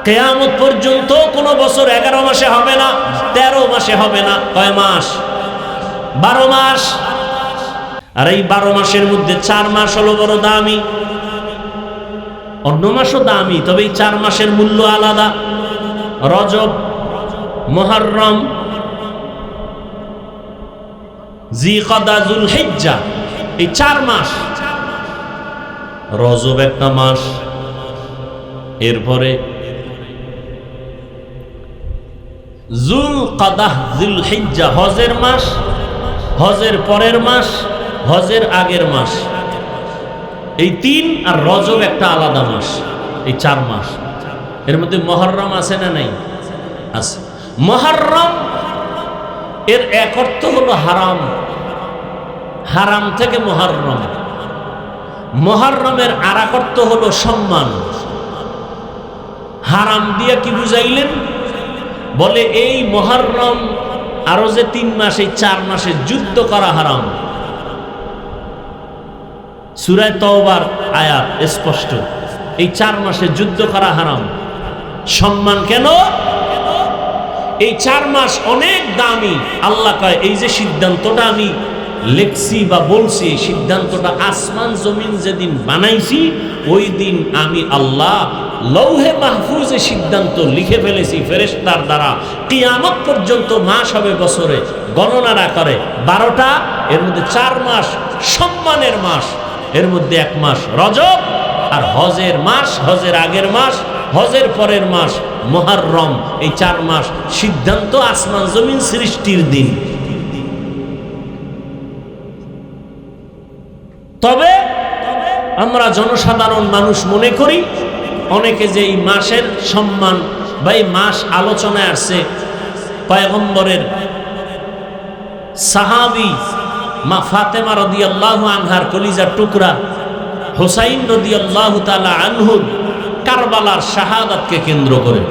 কিয়ামত পর্যন্ত কোন বছর 11 মাসে হবে না, 13 মাসে হবে না। কয় মাস? 12 মাস। আর এই 12 মাসের মধ্যে 4 মাস হলো বড় দামি। অন্য মাসও দামি, তবে এই 4 মাসের মূল্য আলাদা। রজব, মুহররম, জিলকদা, যুলহিজ্জা, এই 4 মাস। রজব একটা মাস, এরপরে যুলকদা, যুলহিজ্জা হজের মাস, হজের পরের মাস, হজের আগের মাস। এই 3, আর রজব একটা আলাদা মাস। এই 4 মাস। এর মধ্যে মুহররম আছে না নাই? আছে। মুহররম এর এক অর্থ হলো হারাম, হারাম থেকে মুহররম। মুহররমের আর এক অর্থ হলো সম্মান। হারাম দিয়ে কি বুঝাইলেন? বলে এই মুহররম আরো যে 3 মাস, এই 4 মাসে যুদ্ধ করা হারাম। সূরা তাওবার আয়াত স্পষ্ট, এই 4 মাসে যুদ্ধ করা হারাম। সম্মান কেন? এই 4 মাস অনেক দামি। আল্লাহ কয়, এই যে সিদ্ধান্তটা আমি লেখছি বা বলছি, এই সিদ্ধান্তটা আসমান জমিন যেদিন বানাইছি, ওই দিন আমি আল্লাহ লৌহে মাহফুজে সিদ্ধান্ত লিখে ফেলেছি ফেরেশতার দ্বারা। কিয়ামত পর্যন্ত মাস হবে বছরে, গণনা না করে 12টা। এর মধ্যে 4 মাস সম্মানের মাস, এর মধ্যে 1 মাস রজব, আর হজের মাস, হজের আগের মাস, হজের পরের মাস মুহররম। এই 4 মাস সিদ্ধান্ত আসমান জমিন সৃষ্টির দিন। তবে আমরা জনসাধারণ মানুষ মনে করি, অনেকে যে এই মাসের সম্মান বা এই মাস আলোচনায় আসছে, পয়গম্বরের সাহাবী মা ফাতেমা রাদিয়াল্লাহু আনহার কলিজার টুকরা হুসাইন রাদিয়াল্লাহু তাআলা আনহু কারবালার শাহাদাতকে কেন্দ্র করে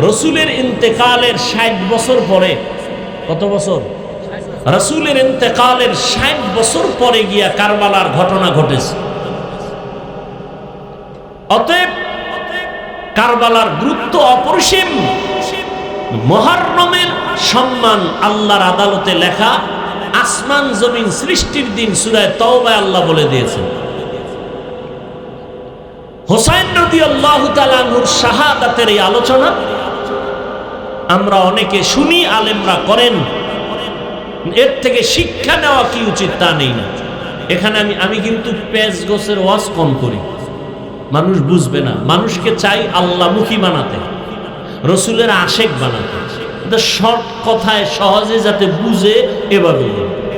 রাসূলের ইন্তেকালের 60 বছর পরে, কত বছর? রাসূলের ইন্তেকালের 60 বছর পরে গিয়া কারবালার ঘটনা ঘটেছে। অতএব কারবালার গুরুত্ব অপরিসীম। মুহররমের সম্মান আল্লাহর আদালতে লেখা। আসমান জমিন সৃষ্টির দিন সূরা তাওবায় আল্লাহ বলে দিয়েছেন। হুসাইন রাদিয়াল্লাহু তাআলা আনহুর শাহাদাতের এই আলোচনা আমরা অনেকে শুনি, আলেমরা করেন। এর থেকে শিক্ষা নেওয়া কি উচিত তা নেই না। এখানে আমি কিন্তু পেজ গোছের ওয়াজ কম করি, মানুষ বুঝবে না। মানুষকে চাই আল্লাহমুখী বানাতে, রসুলের আশেক বানাতে। শর্ট কথায় সহজে যাতে বুঝে এভাবে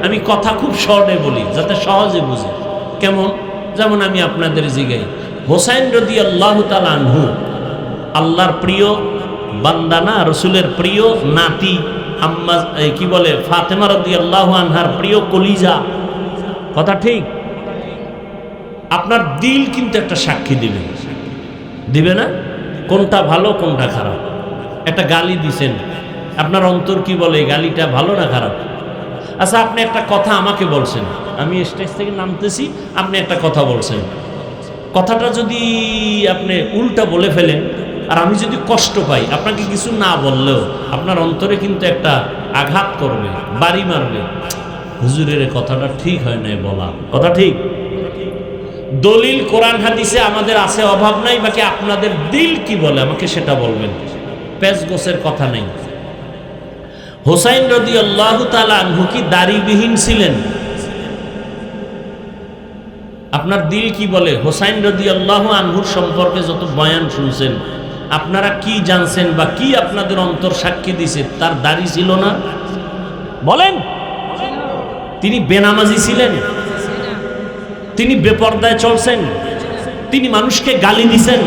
আমি কথা খুব শর্টে বলি যাতে সহজে বুঝে। কেমন? যেমন আমি আপনাদের জিগাই, হোসাইন রাদিয়াল্লাহু তাআলা আনহু আল্লাহর প্রিয় বান্দা না, রসুলের প্রিয় নাতি, আম্মা কি বলে ফাতেমা রাদিয়াল্লাহু আনহার প্রিয় কলিজা, কথা ঠিক? আপনার দিল কিন্তু একটা সাক্ষী দিবে, দিবে না? কোনটা ভালো কোনটা খারাপ। একটা গালি দিছেন, আপনার অন্তর কি বলে এই গালিটা ভালো না খারাপ? আচ্ছা, আপনি একটা কথা আমাকে বলছেন, আমি স্টেজ থেকে নামতেছি, আপনি একটা কথা বলছেন, কথাটা যদি আপনি উল্টা বলে ফেলেন আর আমি যদি কষ্ট পাই, আপনাকে কিছু না বললেও আপনার অন্তরে কিন্তু একটা আঘাত করবে, বাড়ি মারবে, হুজুরের কথাটা ঠিক হয় নাই বলা, কথা ঠিক? দলিল কোরআন হাদিসে আমাদের আছে, অভাব নাই, বাকি আপনাদের দিল কি বলে আমাকে সেটা বলবেন, পেঁচ গোছের কথা নেই। হোসাইন রাদিয়াল্লাহু তাআলা আনহু কি দাড়িবিহীন ছিলেন? আপনার দিল কি বলে? হোসাইন রাদিয়াল্লাহু আনহুর সম্পর্কে যত বয়ান শুনছেন, আপনারা কি জানছেন বা কি আপনাদের অন্তর সাক্ষী দিছে? তার দাড়ি ছিল না? বলেন। তিনি বেনামাজি ছিলেন? তিনি বেপরদায় চলছেন? তিনি মানুষকে গালি দিছেন?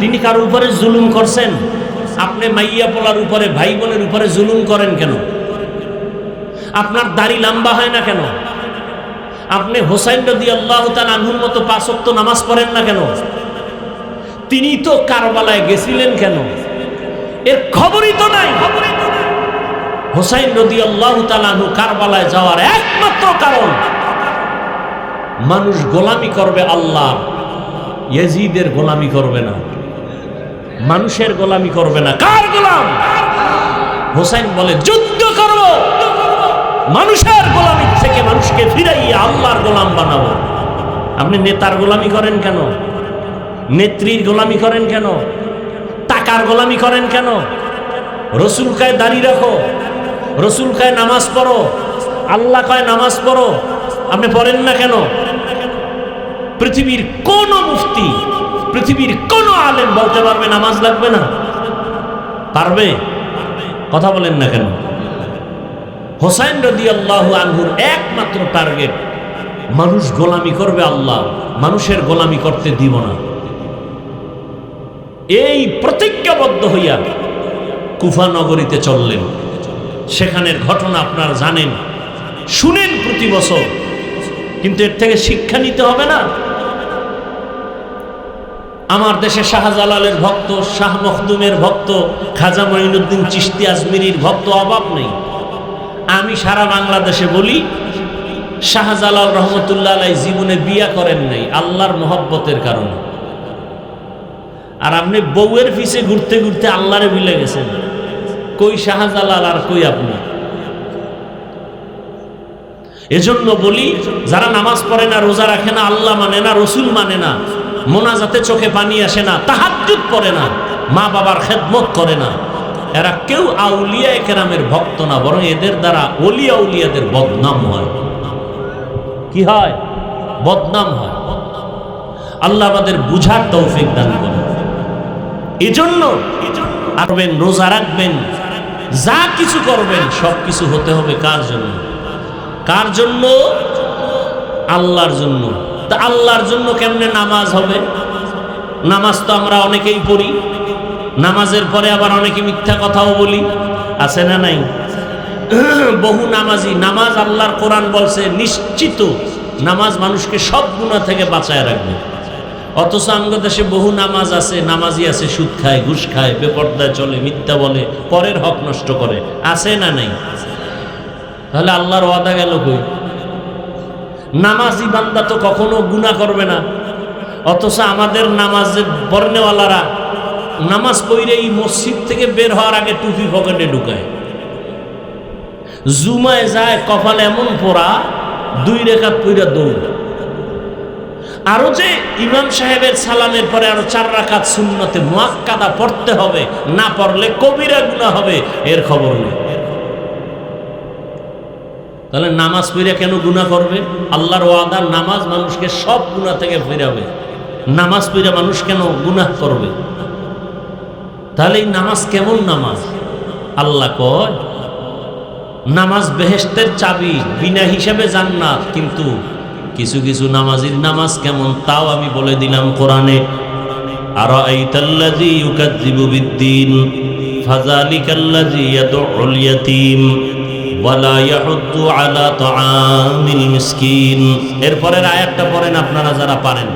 তিনি কারোর উপরে জুলুম করছেন? আপনি মাইয়া পোলার উপরে, ভাই বোনের উপরে জুলুম করেন কেন? আপনার দাড়ি লম্বা হয় না কেন? আপনি হোসাইন রাদিয়াল্লাহু তাআলা আনহুর মতো 5 ওয়াক্ত নামাজ পড়েন না কেন? তিনি তো কারবালায় গেছিলেন কেন? এর খবরই তো নাই। হোসাইন রাদিয়াল্লাহু তাআলা আনহু কারবালায় যাওয়ার একমাত্র কারণ, মানুষ গোলামি করবে আল্লাহ, ইয়াজিদের গোলামি করবে না, মানুষের গোলামি করবে না। কার গোলাম? হোসাইন বলে যুদ্ধ করব, মানুষের গোলামি থেকে মানুষকে ফিরাইয়া আল্লাহর গোলাম বানাবো। আপনি নেতার গোলামি করেন কেন? নেত্রীর গোলামি করেন কেন? টাকার গোলামি করেন কেন? রসুল কয় দাড়ি রাখো, রসুল কয় নামাজ পড়ো, আল্লাহ কয় নামাজ পড়ো, আপনি পড়েন না কেন? পৃথিবীর কোন মুফতি, পৃথিবীর কোন আলেম বলতে পারবে নামাজ লাগবে না? পারবে? কথা বলেন না কেন? হোসাইন রাদিয়াল্লাহু আনহুর একমাত্র টার্গেট, মানুষ গোলামি করবে আল্লাহ, মানুষের গোলামি করতে দিব না। এই প্রতিজ্ঞাবদ্ধ হইয়া কুফা নগরীতে চললেন। সেখানের ঘটনা আপনারা জানেন, শুনেন প্রতি বছর, কিন্তু এর থেকে শিক্ষা নিতে হবে না? আমার দেশে শাহজালালের ভক্ত, শাহ মখদুমের ভক্ত, খাজা মঈনুদ্দিন চিশতি আজমিরির ভক্ত অভাব নেই। আমি সারা বাংলাদেশে বলি, শাহজালাল রহমতুল্লাহ আলাইহি জীবনে বিয়া করেন নাই আল্লাহর মহব্বতের কারণে। আর আপনি বউয়ের পিছে ঘুরতে ঘুরতে আল্লাহরে ভুলে গেছেন। কই শাহজালাল আর কই আপনি? এজন্য বলি, যারা নামাজ পড়ে না, রোজা রাখে না, আল্লাহ মানে না, রসুল মানে না, মোনাজাতে চোখে পানি আসে না, তাহাজ্জুদ পড়ে না, মা বাবার খেদমত করে না, এরা কেউ আউলিয়া কেরামের ভক্ত না, বরং এদের দ্বারা ওলিয়া উলিয়াদের বদনাম হয়। কি হয়? বদনাম হয়। আল্লাহ আমাদের বুঝার তৌফিক দান করেন। এজন্য আসবেন, রোজা রাখবেন, যা কিছু করবেন সব কিছু হতে হবে কার জন্য? কার জন্য? আল্লাহর জন্য। তা আল্লাহর জন্য কেমনে নামাজ হবে? নামাজ তো আমরা অনেকেই পড়ি, নামাজের পরে আবার অনেকে মিথ্যা কথাও বলি, আছে না নাই? বহু নামাজি, নামাজ আল্লাহর কোরআন বলছে নিশ্চিত নামাজ মানুষকে সব গুনাহ থেকে বাঁচায় রাখবে। অথচ আমাদের দেশে বহু নামাজ আছে, নামাজি আছে সুদ খায়, ঘুষ খায়, বেপরদায় চলে, মিথ্যা বলে, পরের হক নষ্ট করে, আছে না নাই? তাহলে আল্লাহর ওয়াদা গেল কই? নামাজি বান্দা তো কখনো গুনাহ করবে না, অথচ আমাদের নামাজের বর্ণেওয়ালারা নামাজ পড়েই মসজিদ থেকে বের হওয়ার আগে টুপি পকেটে ঢুকায়, জুমায় যায় কপালে এমন পড়া, 2 রাকাত পড়া দৌড়। আরো যে ইমাম সাহেবের সালামের পরে আরো 4 রাকাত সুন্নতে মুআক্কাদা পড়তে হবে, না পড়লে কবিরা গুনাহ হবে, এর খবর নেই। তাহলে নামাজ পড়ে কেন গুনাহ করবে? আল্লাহর ওয়াদা নামাজ মানুষকে সব গুনাহ থেকে ফেরাবে, নামাজ পড়ে মানুষ কেন গুনাহ করবে? তাহলে এই নামাজ কেমন নামাজ? আল্লাহ কয় নামাজ বেহেশতের চাবি, বিনা হিসাবে জান্নাত। কিন্তু কিছু কিছু নামাজির নামাজ কেমন তাও আমি বলে দিলাম কোরআনে। আরাআইতাল্লাযী ইউকাযযিবু বিদ্দীন ফাযালিকাল্লাযী ইয়াদউল ইয়াতীম ওয়া লা ইয়াহুদ্দু আলা তাআমিল মিসকিন। এরপরের আয়াতটা পড়েন আপনারা যারা পারেন।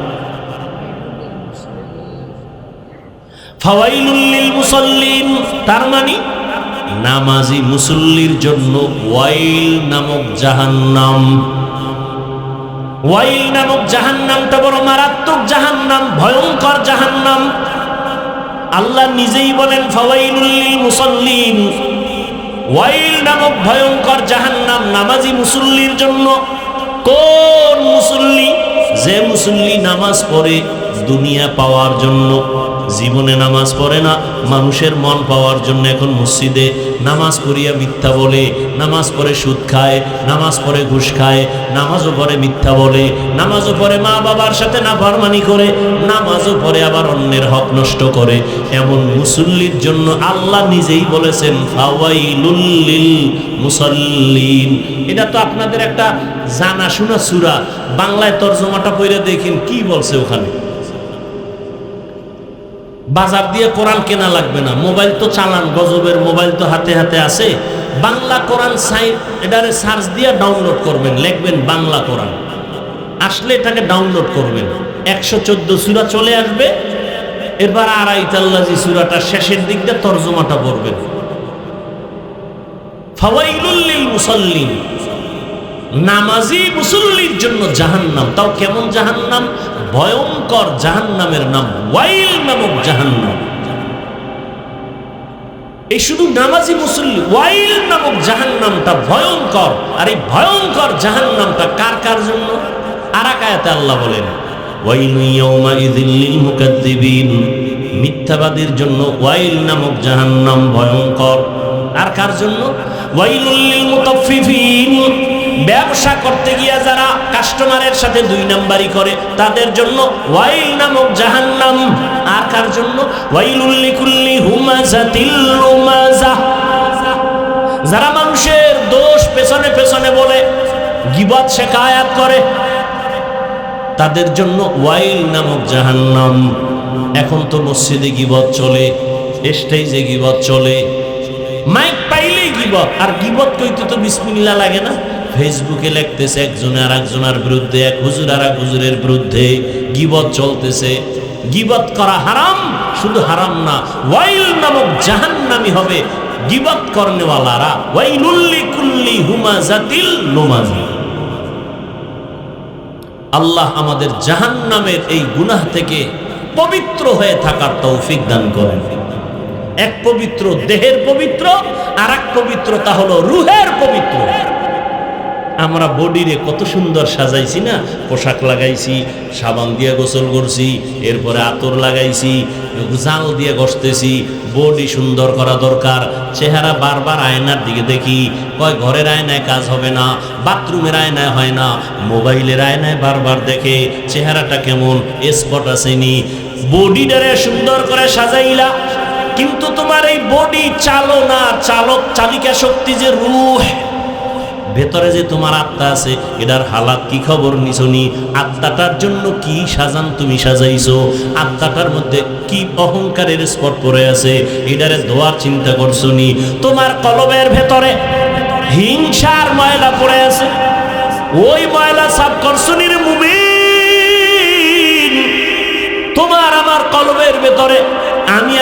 ফাওয়াইলুল লিল মুসাল্লিন, তার মানে নামাজি মুসল্লির জন্য ওয়াইল নামক জাহান্নাম। ওয়াইল নামক জাহান্নামটা বড় মারাত্মক জাহান্নাম, ভয়ঙ্কর জাহান্নাম। আল্লাহ নিজেই বলেন ফাওয়াইলুল লিল মুসাল্লিন, ওয়াইল নামক ভয়ঙ্কর জাহান্নাম নামাজি মুসল্লির জন্য। কোন মুসল্লি? যে মুসল্লি নামাজ পড়ে দুনিয়া পাওয়ার জন্য, জীবনে নামাজ পড়ে না, মানুষের মন পাওয়ার জন্য এখন মসজিদে নামাজ পড়িয়া মিথ্যা বলে, নামাজ পড়ে সুদ খায়, নামাজ পড়ে ঘুষ খায়, নামাজও পড়ে মিথ্যা বলে, নামাজও পড়ে মা বাবার সাথে নাফরমানি করে, নামাজও পড়ে আবার অন্যের হক নষ্ট করে। এমন মুসল্লির জন্য আল্লাহ নিজেই বলেছেন ফাওয়াইলুল লিল মুসাল্লিন। এটা তো আপনাদের একটা জানাশোনা সূরা, বাংলায় তরজমাটা পড়ে দেখেন কি বলছে ওখানে। বাজার দিয়ে কোরআন কেনা লাগবে না, মোবাইল তো চালান, গজবের মোবাইল তো হাতে হাতে আছে। বাংলা কোরআন এটারে সার্চ দিয়ে ডাউনলোড করবেন, লিখবেন বাংলা কোরআন, আসলে এটাকে ডাউনলোড করবেন। 114 সূরা চলে আসবে। এরপর আরাইতাল্লাযী সূরাটা শেষের দিক দিয়ে তরজমাটা পড়বেন। ফাওয়াইলুল লিল মুসাল্লিন, নামাজি মুসল্লির জন্য জাহান্নাম। তাও কেমন জাহান্নাম? ভয়ঙ্কর জাহান্নামের নাম ওয়াইল নামক জাহান্নাম। এই শুধু নামাজি মুসল্লি, ওয়াইল নামক জাহান্নামটা ভয়ঙ্কর। আর এই ভয়ঙ্কর জাহান্নামটা কার কার জন্য? আরেক আয়াতে আল্লাহ বলেন ওয়াইলু ইয়াউমাইযিল লিল মুকাদ্দিবিন, মিথ্যাবাদীর জন্য ওয়াইল নামক জাহান্নাম ভয়ঙ্কর। আর কার জন্য? ওয়াইলুল লিল মুতাফফিফিন, ব্যবসা করতে গিয়া যারা কাস্টমারের সাথে 2 নাম্বারি করে তাদের জন্য ওয়াইল নামক জাহান্নাম। আর কার জন্য? ওয়াইলুল লিকুল্লি হুমাযাতিল লুমাযাহ, যারা মানুষের দোষ পেছনে পেছনে বলে, গীবত শিকায়াত করে, তাদের জন্য ওয়াইল নামক জাহান্নাম। এখন তো মসজিদে গীবত চলে, স্টেজে গীবত চলে, মাইক পাইলেই গীবত। আর গীবত কইতে তো বিসমিল্লাহ লাগে না। ফেসবুকে লিখতেছে একজনে আর একজনের বিরুদ্ধে, এক হুজুর আর এক হুজুরের বিরুদ্ধে গীবত চলতেছে। গীবত করা হারাম, শুধু হারাম না, ওয়াইল নামক জাহান্নামী হবে গীবত করনেওয়ালারা। ওয়াইলুল লিকুল্লি হুমাযাতিল লুমাযা। আল্লাহ আমাদের জাহান্নামের এই গুনাহ থেকে পবিত্র হয়ে থাকার তৌফিক দান করেন। এক পবিত্র দেহের পবিত্র, আর এক পবিত্রতা হলো রুহের পবিত্র। আমরা বডিরে কত সুন্দর সাজাইছি না, পোশাক লাগাইছি, সাবান দিয়ে গোসল করছি, এরপরে আতর লাগাইছি, জাল দিয়ে ঘষতেছি। বডি সুন্দর করা দরকার। চেহারা বারবার আয়নার দিকে দেখি, কয় ঘরের আয়নায় কাজ হবে না, বাথরুমের আয়নায় হয় না, মোবাইলের আয়নায় বারবার দেখে চেহারাটা কেমন, স্পট আসেনি। বডিটারে সুন্দর করে সাজাইলা, কিন্তু তোমার এই বডি চালনা, চালিকা শক্তি যে রূহ, ভেতরে যে তোমার আত্মা আছে, এটার হালাত কি খবর নিছনি? আত্মাটার জন্য কি সাজান তুমি সাজাইছো? আত্মাটার মধ্যে কি অহংকারের স্পট পড়ে আছে, এটারে ধোয়ার চিন্তা করছো নি? তোমার কলবের ভেতরে হিংসার ময়লা পড়ে আছে, ওই ময়লা সাফ করছো নি রে মুমিন? তোমার আমার কলবের ভেতরে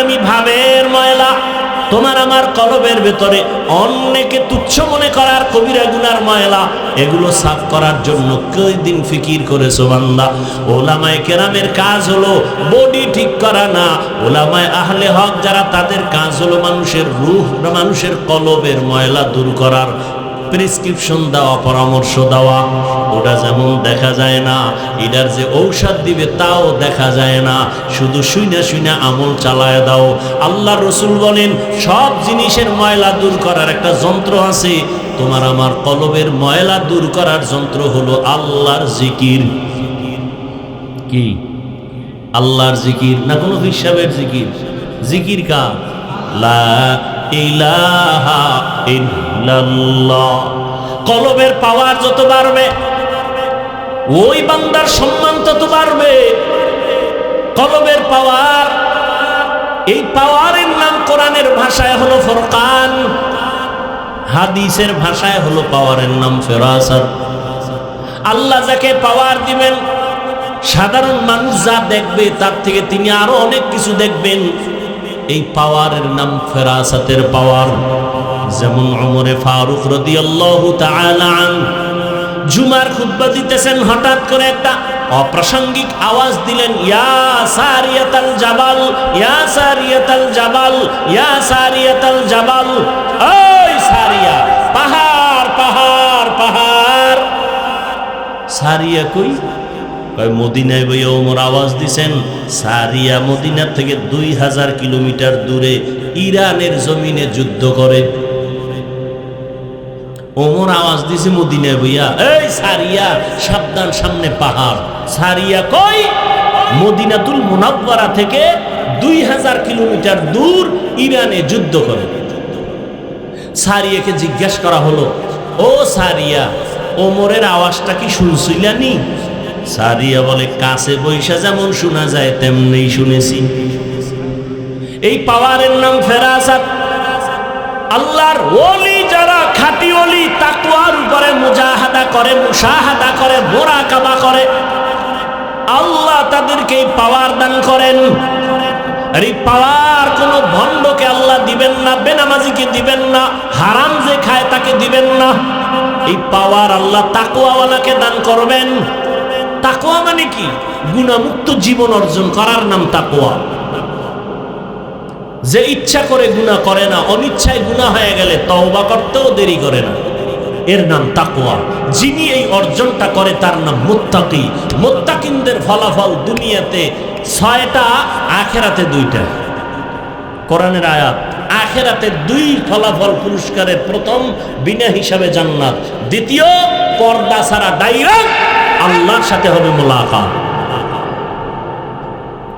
আমি ভাবের ময়লা, তোমার আমার কলবের ভেতরে অন্যকে তুচ্ছ মনে করার কবিরা গুনার ময়লা, এগুলো সাফ করার জন্য কয়দিন ফিকির করেছো বান্দা? ওলামায়ে কেরামের কাজ হলো বডি ঠিক করা না, ওলামায়ে আহলে হক যারা, তাদের কাজ হলো মানুষের রূহ, মানুষের কলবের ময়লা দূর করার প্রেসক্রিপশন দেওয়া, পরামর্শ দেওয়া। ওটা যেমন দেখা যায় না, এটার যে ঔষধ দিবে তাও দেখা যায় না, শুধু শুইনা শুইনা আমল চালায় দাও। আল্লাহ রসুল বলেন সব জিনিসের ময়লা দূর করার একটা যন্ত্র আছে, তোমার আমার কলবের ময়লা দূর করার যন্ত্র হলো আল্লাহর জিকির। কি? আল্লাহর জিকির, না কোনো হিসাবের জিকির? জিকির কা? লা ইলাহা ইল্লাল্লাহ। কলবের পাওয়ার যত বাড়বে ওই বান্দার সম্মান তত বাড়বে। কলবের পাওয়ার, এই পাওয়ারের নাম কোরআনের ভাষায় হলো ফুরকান, হাদিসের ভাষায় হলো পাওয়ারের নাম ফেরাসাত। আল্লাহ যাকে পাওয়ার দিবেন, সাধারণ মানুষ যা দেখবে তার থেকে তিনি আরো অনেক কিছু দেখবেন। এই পাওয়ারের নাম ফেরাসাতের পাওয়ার। যেমন ওমরে ফারুক রাদিয়াল্লাহু তাআলা আনহু জুমার খুতবা দিতেছেন, হঠাৎ করে একটা অপ্রাসঙ্গিক আওয়াজ দিলেন, ইয়া সারিয়াতাল জাবাল, ইয়া সারিয়াতাল জাবাল, ইয়া সারিয়াতাল জাবাল। ওই সারিয়া, পাহাড় পাহাড় পাহাড়। সারিয়া কই? মদিনায় বইয়া ওমর আওয়াজ দিছেন। সারিয়া মদিনার থেকে 2000 কিলোমিটার দূরে ইরানের জমিনে যুদ্ধ করে। ওমর আওয়াজ দিছে মদিনায় বইয়া, এই সারিয়া সাবধান, সামনে পাহাড়। সারিয়া কই? মদিনাতুল মুনাওয়ারা থেকে 2000 কিলোমিটার দূর ইরানে যুদ্ধ করে। সারিয়াকে জিজ্ঞাসা করা হলো, ও সারিয়া, ওমরের আওয়াজটা কি শুনছিলানি? সারিয়া বলে, কাছে বৈশা যেমন শোনা যায় তেমনি শুনেছি। এই পাওয়ারের নাম ফেরাসাত। আল্লাহর ওলি যারা খাঁটি ওলি, তাকওয়ার উপরে মুজাহাদা করে, মুশাহাদা করে, মুরাকাবা করে, আল্লাহ তাদেরকে এই পাওয়ার দান করেন। আর এই পাওয়ার কোনো ভণ্ডকে আল্লাহ দিবেন না, বেনামাজিকে দিবেন না, হারাম যে খায় তাকে দিবেন না। এই পাওয়ার আল্লাহ তাকওয়াওয়ালাকে দান করবেন। তাকওয়া মানে কি? গুনাহমুক্ত জীবন অর্জন করার নাম তাকওয়া। যে ইচ্ছা করে গুনাহ করে না, অনিচ্ছায় গুনাহ হয়ে গেলে তওবা করতেও দেরি করে না, এর নাম তাকওয়া। যিনি এই অর্জনটা করে তার নাম মুত্তাকি। মুত্তাকিনদের ফলাফল দুনিয়াতে 6টা, আখিরাতে 2টা। কোরআনের আয়াত। আখিরাতে 2 ফলাফল পুরস্কারের, প্রথম বিনা হিসাবে জান্নাত, দ্বিতীয় পর্দা ছাড়া ডাইরেক্ট আল্লাহর সাথে হবে মুলাকাত।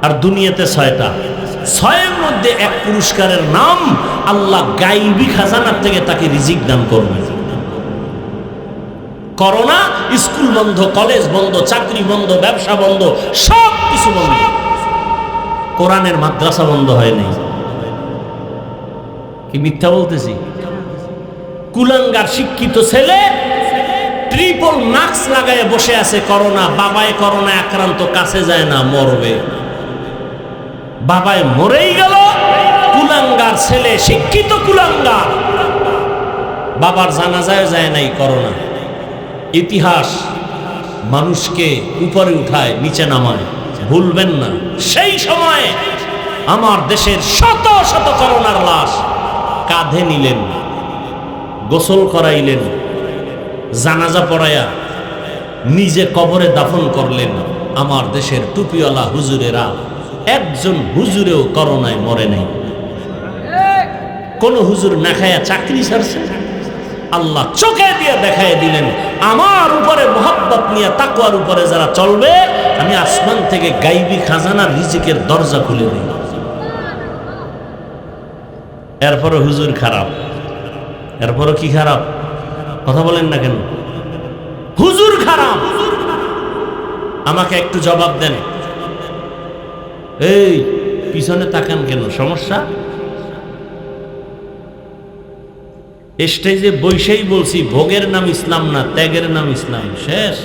আর দুনিয়াতে 6টা। 6এর মধ্যে এক পুরস্কারের নাম আল্লাহ গাইবী খাজানার থেকে তাকে রিজিক দান করবে। করোনা, স্কুল বন্ধ, কলেজ বন্ধ, চাকরি বন্ধ, ব্যবসা বন্ধ, সব কিছু বন্ধ। কোরআনের মাদ্রাসা বন্ধ হয় নাই। কি মিথ্যা বলতেছি? কুলাঙ্গার শিক্ষিত ছেলে ট্রিপল মাস্ক লাগায় বসে আছে। করোনা, বাবায় করোনা আক্রান্ত, কাছে যায় না, মরবে। বাবায় মরেই গেল। কুলাঙ্গার ছেলে, শিক্ষিত কুলাঙ্গার, বাবার জানাজায় যায় নাই করোনা। ইতিহাস মানুষকে উপরে উঠায়, নিচে নামায়। ভুলবেন না, সেই সময় আমার দেশের শত শত করোনার লাশ কাঁধে নিলেন, গোসল করাইলেন, জানাজা পড়ায়া নিজে কবরে দাফন করলেন। আমার দেশের টুপিওয়ালা হুজুরেরা, একজন হুজুরেও করোনায় মরে নাই। কোন হুজুর না খায়া চাকরি ছাড়ছে? আল্লাহ চোখে দিয়ে দেখায় দিলেন, আমার উপরে মোহাব্বত নিয়ে তাকওয়ার উপরে যারা চলবে, আমি আসমান থেকে গাইবী খাজানা রিজিকের দরজা খুলে দিই। এরপরে হুজুর খারাপ, এরপরে কি খারাপ? কথা বলেন না কেন? হুজুর খারাপ। আমাকে একটু জবাব দেন। এই পিছনে তাকান কেন? সমস্যা? স্টেজে বৈশেই বলছি, ভোগের নাম ইসলাম না, ত্যাগের নাম ইসলাম। শেষ,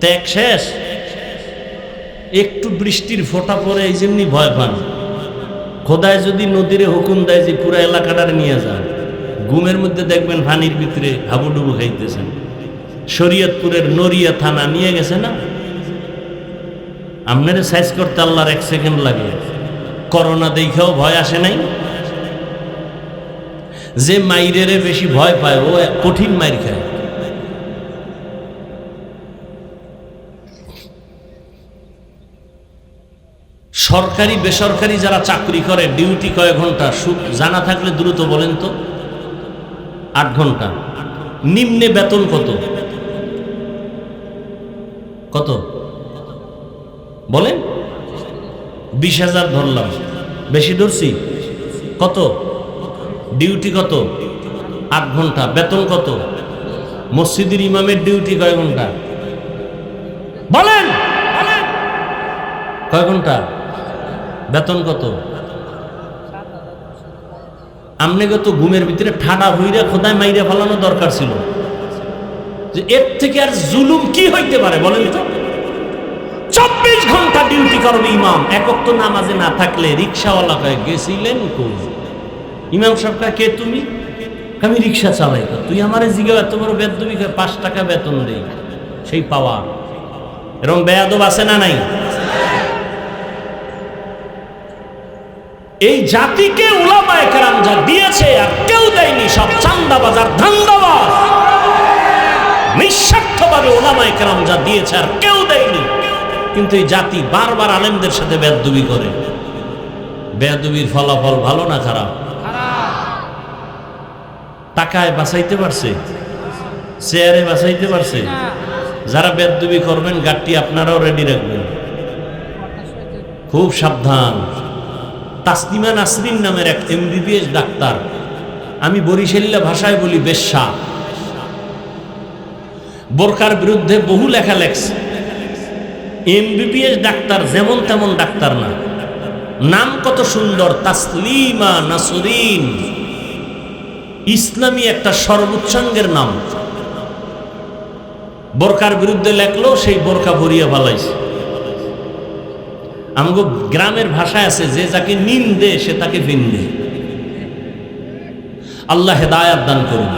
ত্যাগ শেষ। একটু বৃষ্টির ফোঁটা পরে এই জন্যই ভয় পান। খোদায় যদি নদীর হুকুম দেয় যে পুরো এলাকাটার নিয়ে যান, ঘুমের মধ্যে দেখবেন পানির ভিতরে হাবুডুবু খাইতেছেন। শরীয়তপুরের নড়িয়া থানা নিয়ে গেছে না, আপনারে সাইজ করতে আল্লাহর 1 সেকেন্ড লাগে। করোনা দেখেও ভয় আসে নাই। যে মাইরেরে বেশি ভয় পায় ও কঠিন মাইর খায়। সরকারি বেসরকারি যারা চাকরি করে, ডিউটি কয় ঘন্টা জানা থাকলে দ্রুত বলেন তো? 8 ঘন্টা। নিম্নে বেতন কত? কত বলেন? 20,000 ধরলাম, বেশি ধরছি? কত? ডিউটি কত? 8 ঘন্টা। বেতন কত? মসজিদের ইমামের ডিউটি কয় ঘন্টা বলেন? কয় ঘন্টা? বেতন কত? আমনেকে তো ঘুমের ভিতরে ঠাডা হইরা খোদায় মাইরা ফেলানো দরকার ছিল, যে এর থেকে আর জুলুম কি হইতে পারে বলেন তো? 24 ঘন্টা ডিউটি করবে ইমাম, এক ওয়াক্ত নামাজে না থাকলে রিক্সাওয়ালা কয়ে গেছিলেন কই? ইমাম সাহেব কয় কে তুমি? আমি রিক্সা চালাই। তুই আমারে জিগাও এত বড় বেদবি? 5 টাকা বেতন দেই, সেই পাওয়া। এরকম বেয়াদব আছে না নাই? এই জাতিকে উলামায়ে কেরাম যা দিয়েছে আর কেউ দেয়নি, সব চান্দাবাজ আর ধান্দাবাজ। নিঃস্বার্থভাবে উলামায়ে কেরাম যা দিয়েছে আর কেউ দেয়নি। কিন্তু এই জাতি বারবার আলেমদের সাথে বেয়াদবি করে। বেয়াদবির ফলাফল ভালো না খারাপ? টাকায় বাঁচাইতে পারছে? চেয়ারে বাঁচাইতে পারছে? যারা বেয়াদবি করবেন গাড়টি আপনারাও রেডি রাখবেন, খুব সাবধান। তাসলিমা নাসরিন নামের এক MBBS ডাক্তার, আমি বরিশাল্লা ভাষায় বলি বেশ্যা, বোরকার বিরুদ্ধে বহু লেখা লেখছে। MBBS ডাক্তার, যেমন তেমন ডাক্তার না। নাম কত সুন্দর, তাসলিমা নাসরিন, ইসলামী একটা সর্বোচ্চাঙ্গের নাম। বোরকার বিরুদ্ধে লেখলো, সেই বোরকা ভরিয়া ফেলাইছে। আমগো গ্রামের ভাষায় আছে, যে যাকে নিন্দে সে তাকে ভিন্দে। আল্লাহ হেদায়াত দান করুন।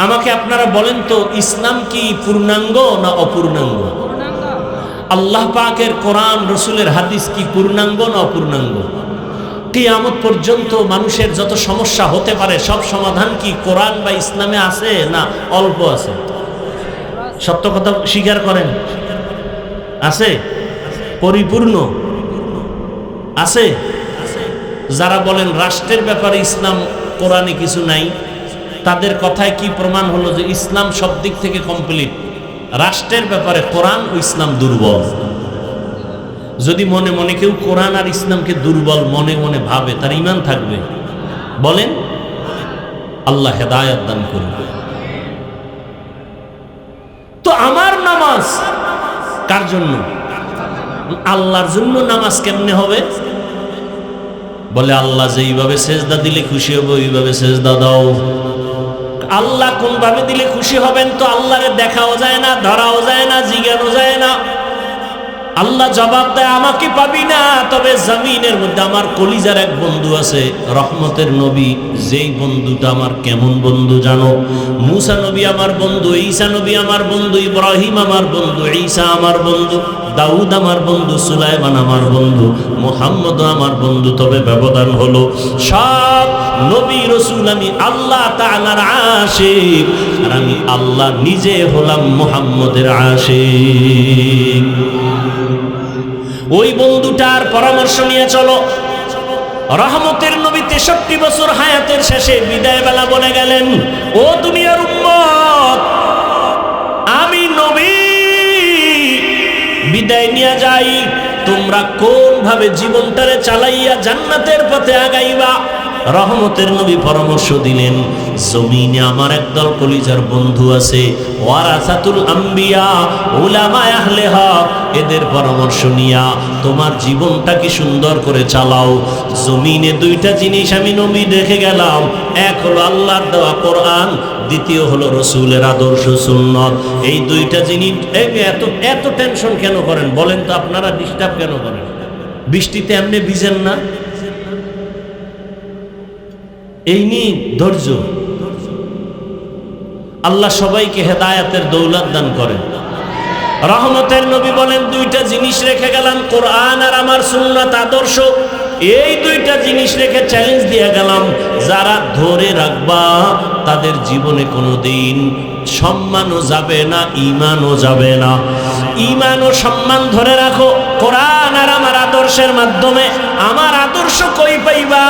আমাকে আপনারা বলেন তো, ইসলাম কি পূর্ণাঙ্গ না অপূর্ণাঙ্গ? আল্লাহ পাকের কোরআন রসুলের হাদিস কি পূর্ণাঙ্গ না অপূর্ণাঙ্গ? কিয়ামত পর্যন্ত মানুষের যত সমস্যা হতে পারে সব সমাধান কি কোরআন বা ইসলামে আছে না অল্প আছে? সত্য কথা স্বীকার করেন, আছে? পরিপূর্ণ আছে? যারা বলেন রাষ্ট্রের ব্যাপারে ইসলাম কোরআনে কিছু নাই, তাদের কথায় কি প্রমাণ হলো যে ইসলাম সব দিক থেকে কমপ্লিট? রাষ্ট্রের ব্যাপারে কোরআন ও ইসলাম দুর্বল। যদি মনে মনে কেউ কোরআন আর ইসলামকে দুর্বল মনে মনে ভাবে, তার ঈমান থাকবে? বলেন। আল্লাহ হেদায়েত দান করুন। তো আমার নামাজ কার জন্য? আল্লাহর জন্য। নামাজ কেমনে হবে? বলে আল্লাহ যেইভাবে সেজদা দিলে খুশি হবে ওইভাবে সেজদা দাও। আল্লাহ কোন ভাবে দিলে খুশি হবেন তো আল্লাহরে দেখাও যায় না, ধরাও যায় না, জিজ্ঞানো যায় না। আল্লাহ জবাব দেয় আমাকে পাবি না, তবে জমিনের মধ্যে আমার কলিজার এক বন্ধু আছে, রহমতের নবী। যেই বন্ধুটা আমার কেমন বন্ধু জানো? মুসা নবী আমার বন্ধু, ঈসা নবী আমার বন্ধু, ইব্রাহিম আমার বন্ধু, ঈসা আমার বন্ধু, দাউদ আমার বন্ধু, সুলাইমান আমার বন্ধু, মুহাম্মদ আমার বন্ধু। তবে ব্যবধান হলো সব নবী রসুল আমি আল্লাহ তাআলার আশিক, আর আমি আল্লাহ নিজে হলাম মুহাম্মদের আশিক। ওই বন্ধুটার পরামর্শ নিয়ে চলো। রহমতের নবী 63 বছর হায়াতের শেষে বিদায় বেলা বলে গেলেন, ও দুনিয়ার উম্মত, আমি নবী বিদায় নিয়ে যাই, তোমরা কোন ভাবে জীবনটারে চালাইয়া জান্নাতের পথে আগাইবা। রহমতের নবী পরামর্শ দিলেন, জমিনে আমার একদল কলিজার বন্ধু আছে, ওয়ারাসাতুল আম্বিয়া, উলামায়ে আহলে হক, এদের পরামর্শ নিয়া তোমার জীবনটাকে সুন্দর করে চালাও। জমিনে 2টা জিনিস আমি নবী রেখে গেলাম, এক হলো আল্লাহর দেওয়া কোরআন, দ্বিতীয় হলো রসুলের আদর্শ সুন্নত। এই 2টা জিনিস। এত এত টেনশন কেন করেন বলেন তো? আপনারা ডিস্টার্ব কেন করেন? বৃষ্টিতে এমনি ভিজেন না? এই নিয়ে ধৈর্য। আল্লাহ সবাইকে হেদায়েতের দৌলত দান করেন। রহমতের নবী বলেন 2টা জিনিস রেখে গেলাম, কোরআন আর আমার সুন্নাত আদর্শ। এই 2টা জিনিস রেখে চ্যালেঞ্জ দিয়ে গেলাম, যারা ধরে রাখবা তাদের জীবনে কোনোদিন সম্মানও যাবে না, ঈমানও যাবে না। ঈমান ও সম্মান ধরে রাখো। কোরআন আর আমার আদর্শের মাধ্যমে। আমার আদর্শ কই পাইবা?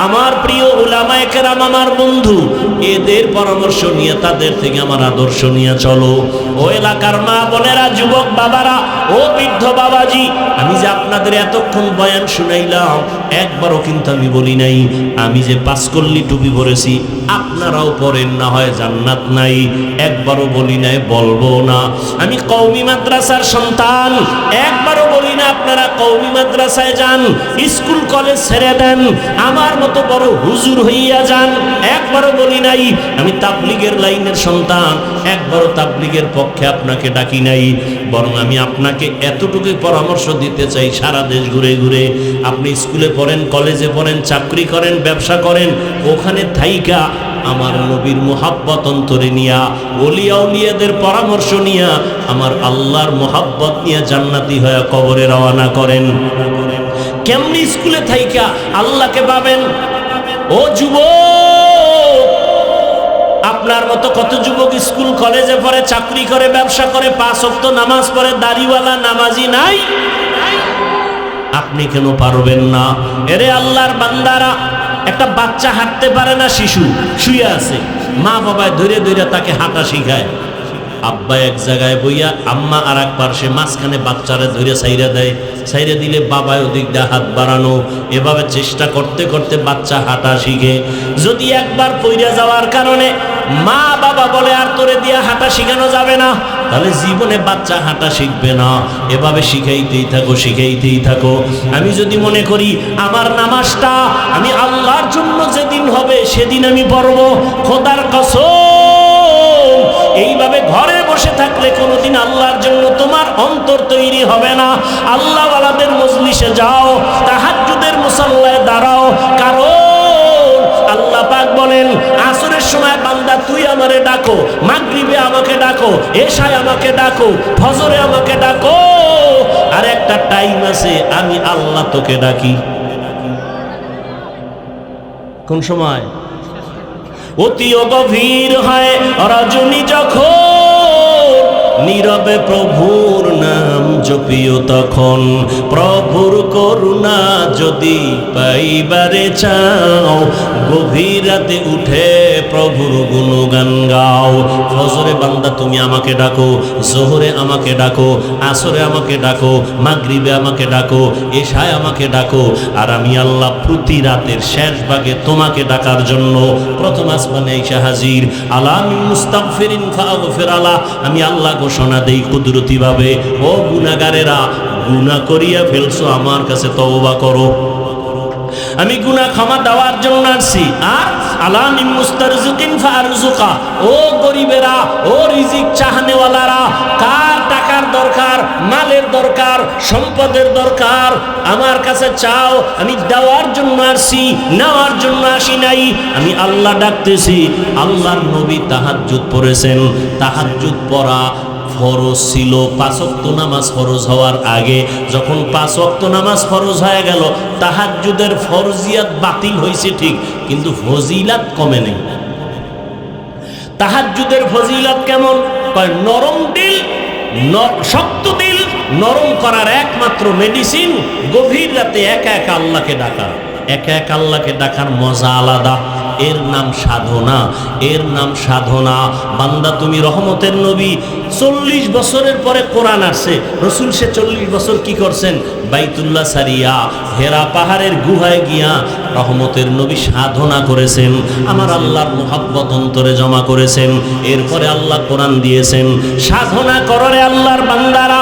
আমার প্রিয় উলামায়ে কেরাম, আমার বন্ধু, এদের পরামর্শ নিয়ে, তাদের থেকে আমার আদর্শ নিয়ে চলো। ও এলাকার মা বোনেরা, যুবক বাবারা, ও বৃদ্ধ বাবাজি, আমি যে আপনাদের এতক্ষণ বয়ান শুনাইলাম, একবারও কিন্তু আমি বলি নাই আমি যে পাঁচকল্লি টুপি পরেছি আপনারাও পরেন, না হয় জান্নাত নাই। একবারও বলি নাই, বলবো না। আমি কওমি মাদ্রাসার সন্তান, একবারও বলি না আপনারা কওমি মাদ্রাসায় যান, স্কুল কলেজ ছেড়ে দেন, আমার মতো বড় হুজুর হইয়া যান, একবারও বলি নাই। আমি তাবলীগের লাইনের সন্তান, একবারও তাবলীগের পক্ষে আপনাকে ডাকি নাই। বরং আমি আপনাকে এতটুকু পরামর্শ দিতে চাই, সারা দেশ ঘুরে ঘুরে আপনি স্কুলে পড়েন, কলেজে পড়েন, চাকরি করেন, ব্যবসা করেন, ওখানে থাইকা আমার নবীর মুহাব্বত অন্তরে নিয়া, ওলিয়া উলিয়াদের পরামর্শ নিয়া, আমার আল্লাহর মুহাব্বত নিয়ে জান্নাতি হয়ে কবরে রওনা করেন। কেমনি স্কুলে থাইকা আল্লাহকে পাবেন? ও যুবক, আপনার মতো কত যুবক স্কুল কলেজে পড়ে, চাকরি করে, ব্যবসা করে, 5 ওয়াক্ত নামাজ পড়ে, দাড়িওয়ালা নামাজি নাই? আপনি কেন পারবেন না? এরে আল্লাহর বান্দারা, একটা বাচ্চা হাঁটতে পারে না, শিশু শুয়ে আছে, মা বাবায় ধরে ধরে তাকে হাঁটা শিখায়। আব্বা এক জায়গায় বইয়া, আম্মা আর এক পার্শ্বে, মাঝখানে বাচ্চারা ধরে সাইরা দেয়। সাইরা দিলে বাবায় ওদিক দিয়ে হাত বাড়ানো, এভাবে চেষ্টা করতে করতে বাচ্চা হাঁটা শিখে। যদি একবার পইরা যাওয়ার কারণে মা বাবা বলে আর তোরে দিয়া হাঁটা শিখানো যাবে না, তাহলে জীবনে বাচ্চা হাঁটা শিখবে না। এভাবে শিখাইতেই থাকো, শিখাইতেই থাকো। আমি যদি মনে করি আমার নামাজটা আমি আল্লাহর জন্য যেদিন হবে সেদিন আমি পড়বো, খোদার কসম, এইভাবে ঘরে বসে থাকলে কোনোদিন আল্লাহর জন্য তোমার অন্তর তৈরি হবে না। আল্লাহ ওয়ালাদের মজলিসে যাও, তাহাজ্জুদের মুসাল্লায় দাঁড়াও, কারণ আল্লাহ পাক বলেন আসরের সময় বান্দা তুই আমারে ডাকো, মাগরিবে আমাকে ডাকো, এশায় আমাকে ডাকো, ফজরে আমাকে ডাকো, আর একটা টাইম আছে আমি আল্লাহ তোকে ডাকি। কোন সময়? অতিও গভীর হয় রজনী যখন, নীরবে প্রভুর নাম জপিও তখন। প্রভুর করুণা যদি পাইবারে চাও, গভীর রাতে উঠে প্রভুর গুণগান গাও। ফজরে বান্দা তুমি আমাকে ডাকো, জোহরে আমাকে ডাকো, আসরে আমাকে ডাকো, মাগরিবে আমাকে ডাকো, এশায় আমাকে ডাকো, আর আমি আল্লাহ প্রতি রাতের শেষ ভাগে তোমাকে ডাকার জন্য প্রথম আসমানে এসে হাজির। আলা মিন মুস্তাগফিরিন ফাগফির আলা, আমি আল্লাহ ঘোষণা দেই কুদরতি ভাবে, ও গুনাহগারেরা, গুনাহ করিয়া ফেলছো, আমার কাছে তওবা করো। আমি গুনাহ ক্ষমা দেওয়ার জন্য আসছি। আর আলা মিন মুস্তারজিকিন ফারজুকা, ও গরিবেরা, ও রিজিক চাহনেওয়ালারা, কার টাকার দরকার, মালের দরকার, সম্পদের দরকার, আমার কাছে চাও। আমি দেওয়ার জন্য আসছি, নেওয়ার জন্য আসি নাই। আমি আল্লাহ ডাকতেছি। আল্লাহর নবী তাহাজ্জুদ পড়েছেন। তাহাজ্জুদ পড়া ফরজ ছিল 5 ওয়াক্ত নামাজ ফরজ হওয়ার আগে। যখন 5 ওয়াক্ত নামাজ ফরজ হয়ে গেল, তাহাজ্জুদের ফরজিয়াত বাতিল হয়েছে ঠিক, কিন্তু ফজিলাত কমে নেই। তাহাজ্জুদের ফজিলাত কেমন? নরম দিল, শক্ত দিল নরম করার একমাত্র মেডিসিন গভীর রাতে একা একা আল্লাহকে ডাকা। একা একা আল্লাহকে ডাকার মজা আলাদা। এর নাম সাধনা, এর নাম সাধনা। বান্দা তুমি রহমতের নবী, 40 বছরের পরে কোরআন আসছে। রসুল সে 40 বছর কি করছেন? বাইতুল্লাহ সারিয়া হেরা পাহাড়ের গুহায় গিয়া রহমতের নবী সাধনা করেছেন, আমার আল্লাহর মুহাব্বত অন্তরে জমা করেছেন। এরপরে আল্লাহ কোরআন দিয়েছেন। সাধনা কররে আল্লাহর বান্দারা,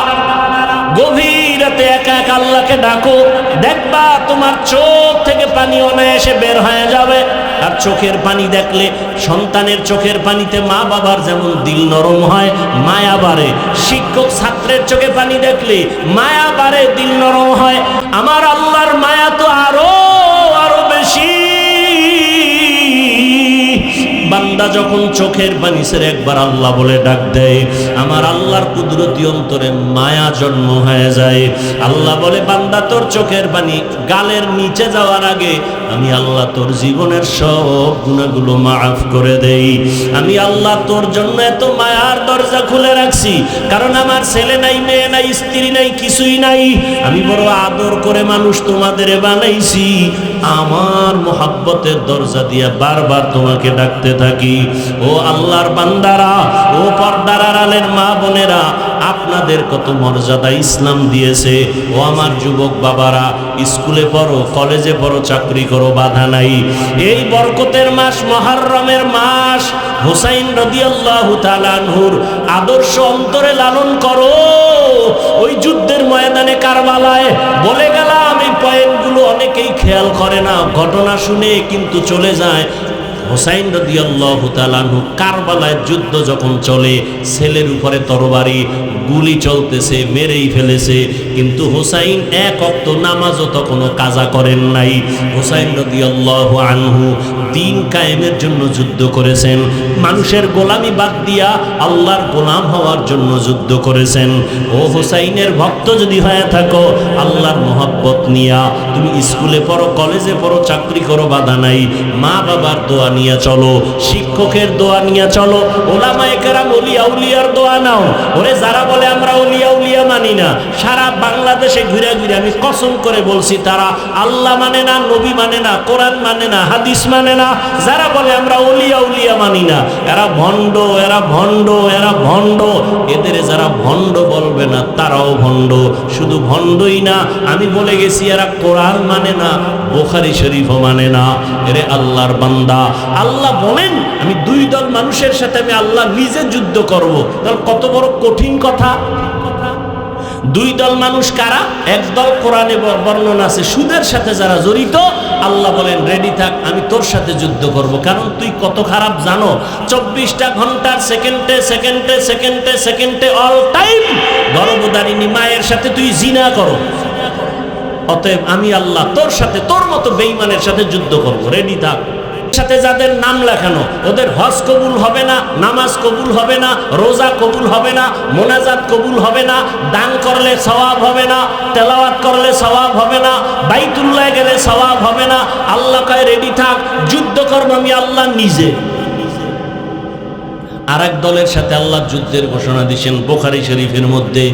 গভীর রাতে একা একা আল্লাহকে ডাকো, দেখবা তোমার চোখ থেকে পানি অনায়াসে বের হয়ে যাবে। আর চোখের পানি দেখলে, সন্তানের চোখের পানিতে মা বাবার যেমন দিল নরম হয়, মায়া বাড়ে। শিক্ষক ছাত্রের চোখে পানি দেখলে মায়া বাড়ে, দিল নরম হয়। আমার আল্লাহর মায়া তো আরো আরো বেশি। বান্দা যখন চোখের পানি ছেড়ে একবার আল্লাহ বলে ডাক দেয়, আমার আল্লাহর কুদরতি অন্তরে মায়া জন্ম হয়ে যায়। আল্লাহ বলে, বান্দা তোর চোখের পানি গালের নিচে যাওয়ার আগে আমি আল্লাহ তোর জীবনের সব গুনাহগুলো মাফ করে দেই। আমি আল্লাহ তোর জন্য এত মায়ার দরজা খুলে রাখছি, কারণ আমার ছেলে নাই, মেয়ে নাই, স্ত্রী নাই, কিছুই নাই। আমি বড় আদর করে মানুষ তোমাদের বানাইছি, আমার মোহাব্বতের দরজা দিয়া বারবার তোমাকে ডাকতে থাকি। ও আল্লাহর বান্দারা, ও পর্দার আড়ালের মা বোনেরা, আপনাদের কত মর্যাদা ইসলাম দিয়েছে। ও আমার যুবক বাবারা, স্কুলে পড়ো, কলেজে পড়ো, চাকরি করো, বাধা নাই। এই বরকতের মাস, মুহররমের মাস, হুসাইন রাদিয়াল্লাহু তাআলা আনহুর আদর্শ অন্তরে লালন করো। ওই যুদ্ধের ময়দানে কারবালায় বলে গেলাম, এই পয়েন্টগুলো অনেকেই খেয়াল করে না, ঘটনা শুনে কিন্তু চলে যায়। হুসাইন রাদিয়াল্লাহু তাআলা আনহু কারবালায় যুদ্ধ যখন চলে, ছেলের উপরে তরবারি, গুলি চলতেছে, মেরেই ফেলেছে, কিন্তু হুসাইন এক ওয়াক্ত নামাজও তখনও কাজা করেন নাই। হুসাইন রাদিয়াল্লাহু আনহু দ্বীন কায়েমের জন্য যুদ্ধ করেছেন, মানুষের গোলামি বাদ দিয়া আল্লাহর গোলাম হওয়ার জন্য যুদ্ধ করেছেন। ও হুসাইনের ভক্ত যদি হয়ে থাকো, আল্লাহর মোহাব্বত নিয়া তুমি স্কুলে পড়ো, কলেজে পড়ো, চাকরি করো, বাধা নাই। মা বাবার দোয়া নিয়ে চলো, শিক্ষকের দোয়া নিয়ে চলো, ওলামায়ে কেরাম, ওলিয়া উলিয়ার দোয়া নাও। ওরে যারা বলে আমরা ওলিয়া উলিয়া মানি না, সারা বাংলাদেশে ঘুরে ঘুরে আমি কসম করে বলছি, তারা আল্লাহ মানে না, নবী মানে না, কোরআন মানে না, হাদিস মানে না। যারা বলে আমরা ওলিয়া উলিয়া মানি না, এরা ভণ্ড, এরা ভণ্ড, এরা ভণ্ড। এদের যারা ভণ্ড বলবে না, তারাও ভণ্ড। শুধু ভণ্ডই না, আমি বলে গেছি এরা কোরআন মানে না, বুখারী শরীফও মানে না। এরে আল্লাহর বান্দা, আল্লাহ বলেন আমি দুই দল মানুষের সাথে আমি আল্লাহ নিজে যুদ্ধ করব। তাহলে কত বড় কঠিন কথা। দুই দল মানুষ কারা? একদল কোরআনে বর্ণনা আছে সুদের সাথে যারা জড়িত, আল্লাহ বলেন রেডি থাক, আমি তোর সাথে যুদ্ধ করব। কারণ তুই কত খারাপ জানো, 24টা ঘন্টার সেকেন্ডে সেকেন্ডে সেকেন্ডে সেকেন্ডে অল টাইম গর্ভধারিণী মায়ের সাথে তুই জিনা করো। অতএব আমি আল্লাহ তোর সাথে, তোর মতো বেঈমানের সাথে যুদ্ধ করব, রেডি থাক। সাথে যাদের নাম লেখানো, ওদের হজ কবুল হবে না, নামাজ কবুল হবে না, রোজা কবুল হবে না, মোনাজাত কবুল হবে না, দান করলে সওয়াব হবে না, তেলাওয়াত করলে সওয়াব হবে না, বাইতুল্লাহ গেলে সওয়াব হবে না। আল্লাহ কয় রেডি থাক, যুদ্ধ করব আমি আল্লাহ নিজে। আর এক দলের সাথে আল্লাহ যুদ্ধের ঘোষণা দিয়েছেন বুখারী শরীফের মধ্যে।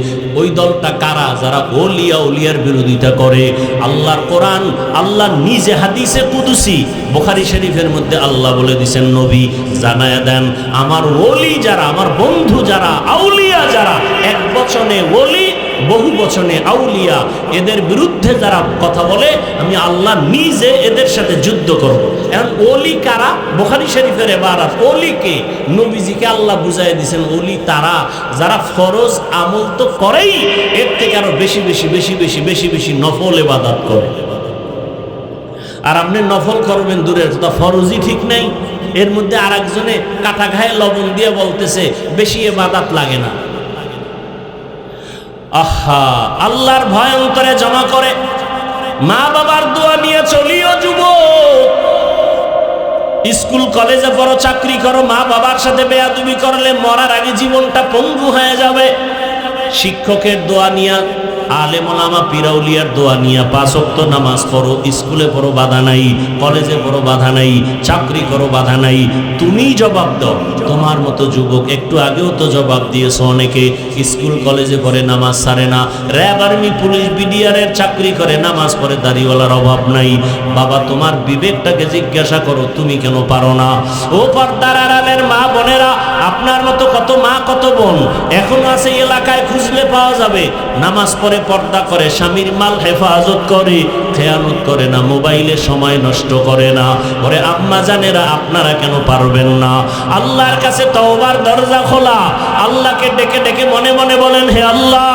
ওই দলটা কারা? যারা ওলিয়া উলিয়ার বিরোধিতা করে। আল্লাহর কোরআন, আল্লাহ নিজে হাদিসে কুদসি বুখারী শরীফের মধ্যে আল্লাহ বলে দিয়েছেন, নবী জানায়া দেন আমার ওলি যারা, আমার বন্ধু যারা, আউলিয়া যারা, এক বচনে ওলি, বহু বচনে আউলিয়া, এদের বিরুদ্ধে যারা কথা বলে আমি আল্লাহ নিজে এদের সাথে যুদ্ধ করব। এখন ওলি কারা? বুখারী শরীফের ইবারত, ওলিকে নবীজিকে আল্লাহ বুঝাই দিয়েছেন, ওলি তারা যারা ফরজ আমল তো করেই, এর থেকে আরো বেশি বেশি বেশি বেশি বেশি বেশি নফল ইবাদত করে। আর আপনি নফল করবেন দূরের কথা, ফরজই ঠিক নাই। এর মধ্যে আর একজনে কাটা ঘায়ে লবণ দিয়ে বলতেছে বেশি ইবাদত লাগে না। আহা, আল্লাহর ভয় অন্তরে জমা করে মা বাবার দোয়া নিয়ে চলিও যুবক। স্কুল কলেজে পড়ো, চাকরি করো, মা বাবার সাথে বেয়াদবি করলে মরার আগে জীবনটা পঙ্গু হয়ে যাবে। শিক্ষকের দোয়া নিয়া, আলেম ওলামা পীরাউলিয়ার দোয়া নিয়া 5 ওয়াক্ত নামাজ পড়ো, স্কুলে পড়ো, বাধা নাই, কলেজে পড়ো, বাধা নাই, চাকরি করো, বাধা নাই। তুমি জবাব দাও। তোমার মতো যুবক একটু আগেও তো জবাব দিয়েছো, অনেকে স্কুল কলেজে পড়ে নামাজ ছাড়ে না, র্যাব আর্মি পুলিশ বিডিআরের চাকরি করে, নামাজ পড়ে, দাড়িওয়ালার অভাব নাই। বাবা তোমার বিবেকটাকে জিজ্ঞাসা করো, তুমি কেন পারো না? ও পর্দার আড়ালের মা বোনেরা, আপনার মতো কত মা কত বোন এখনো আছে এলাকায়, খুঁজলে পাওয়া যাবে। নামাজ পড়ে, পর্দা করে, স্বামীর মাল হেফাজত করে, খেয়ানত করে না, মোবাইলে সময় নষ্ট করে না। ওরে আম্মা জানেরা, আপনারা কেন পারবেন না? আল্লাহর কাছে তওবার দরজা খোলা, আল্লাহকে ডেকে ডেকে মনে মনে বলেন, হে আল্লাহ,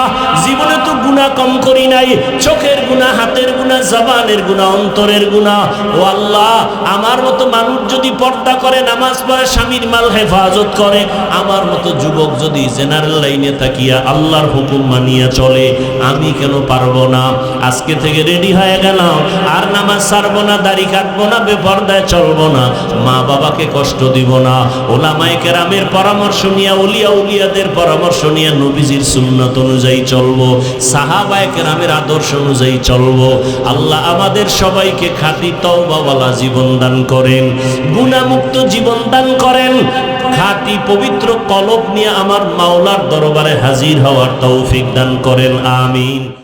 জীবনে তো গুনাহ কম করি নাই, চোখের গুনাহ, হাতের গুনাহ, জবানের গুনাহ, অন্তরের গুনাহ। ও আল্লাহ, আমার মতো মানুষ যদি পর্দা করে, নামাজ পড়ে, স্বামীর মাল হেফাজত করে, আমার মতো যুবক যদি জেনারেল লাইনে তাকিয়া আল্লাহর হুকুম মানিয়া চলে, আমি কেন পারবো না? আজকে থেকে রেডি হয়ে গেলাম, আর নামাজ ছাড়বো না, দাড়ি কাটবো না, বেপরদায় চলবো না, মা বাবাকে কষ্ট দিব না, ওলামায়ে কেরামের পরামর্শ নিয়ে, উলিয়া উলিয়াদের পরামর্শ নিয়ে নবীজির সুন্নাত অনুযায়ী চলবো, সাহাবায়ে কেরামের আদর্শ অনুযায়ী চলবো। আল্লাহ আমাদের সবাইকে খাঁটি তওবাওয়ালা জীবন দান করেন, গুনাহমুক্ত জীবন দান করেন, খাঁটি পবিত্র কলব নিয়ে আমার মাওলার দরবারে হাজির হওয়ার তৌফিক দান করেন। আমিন।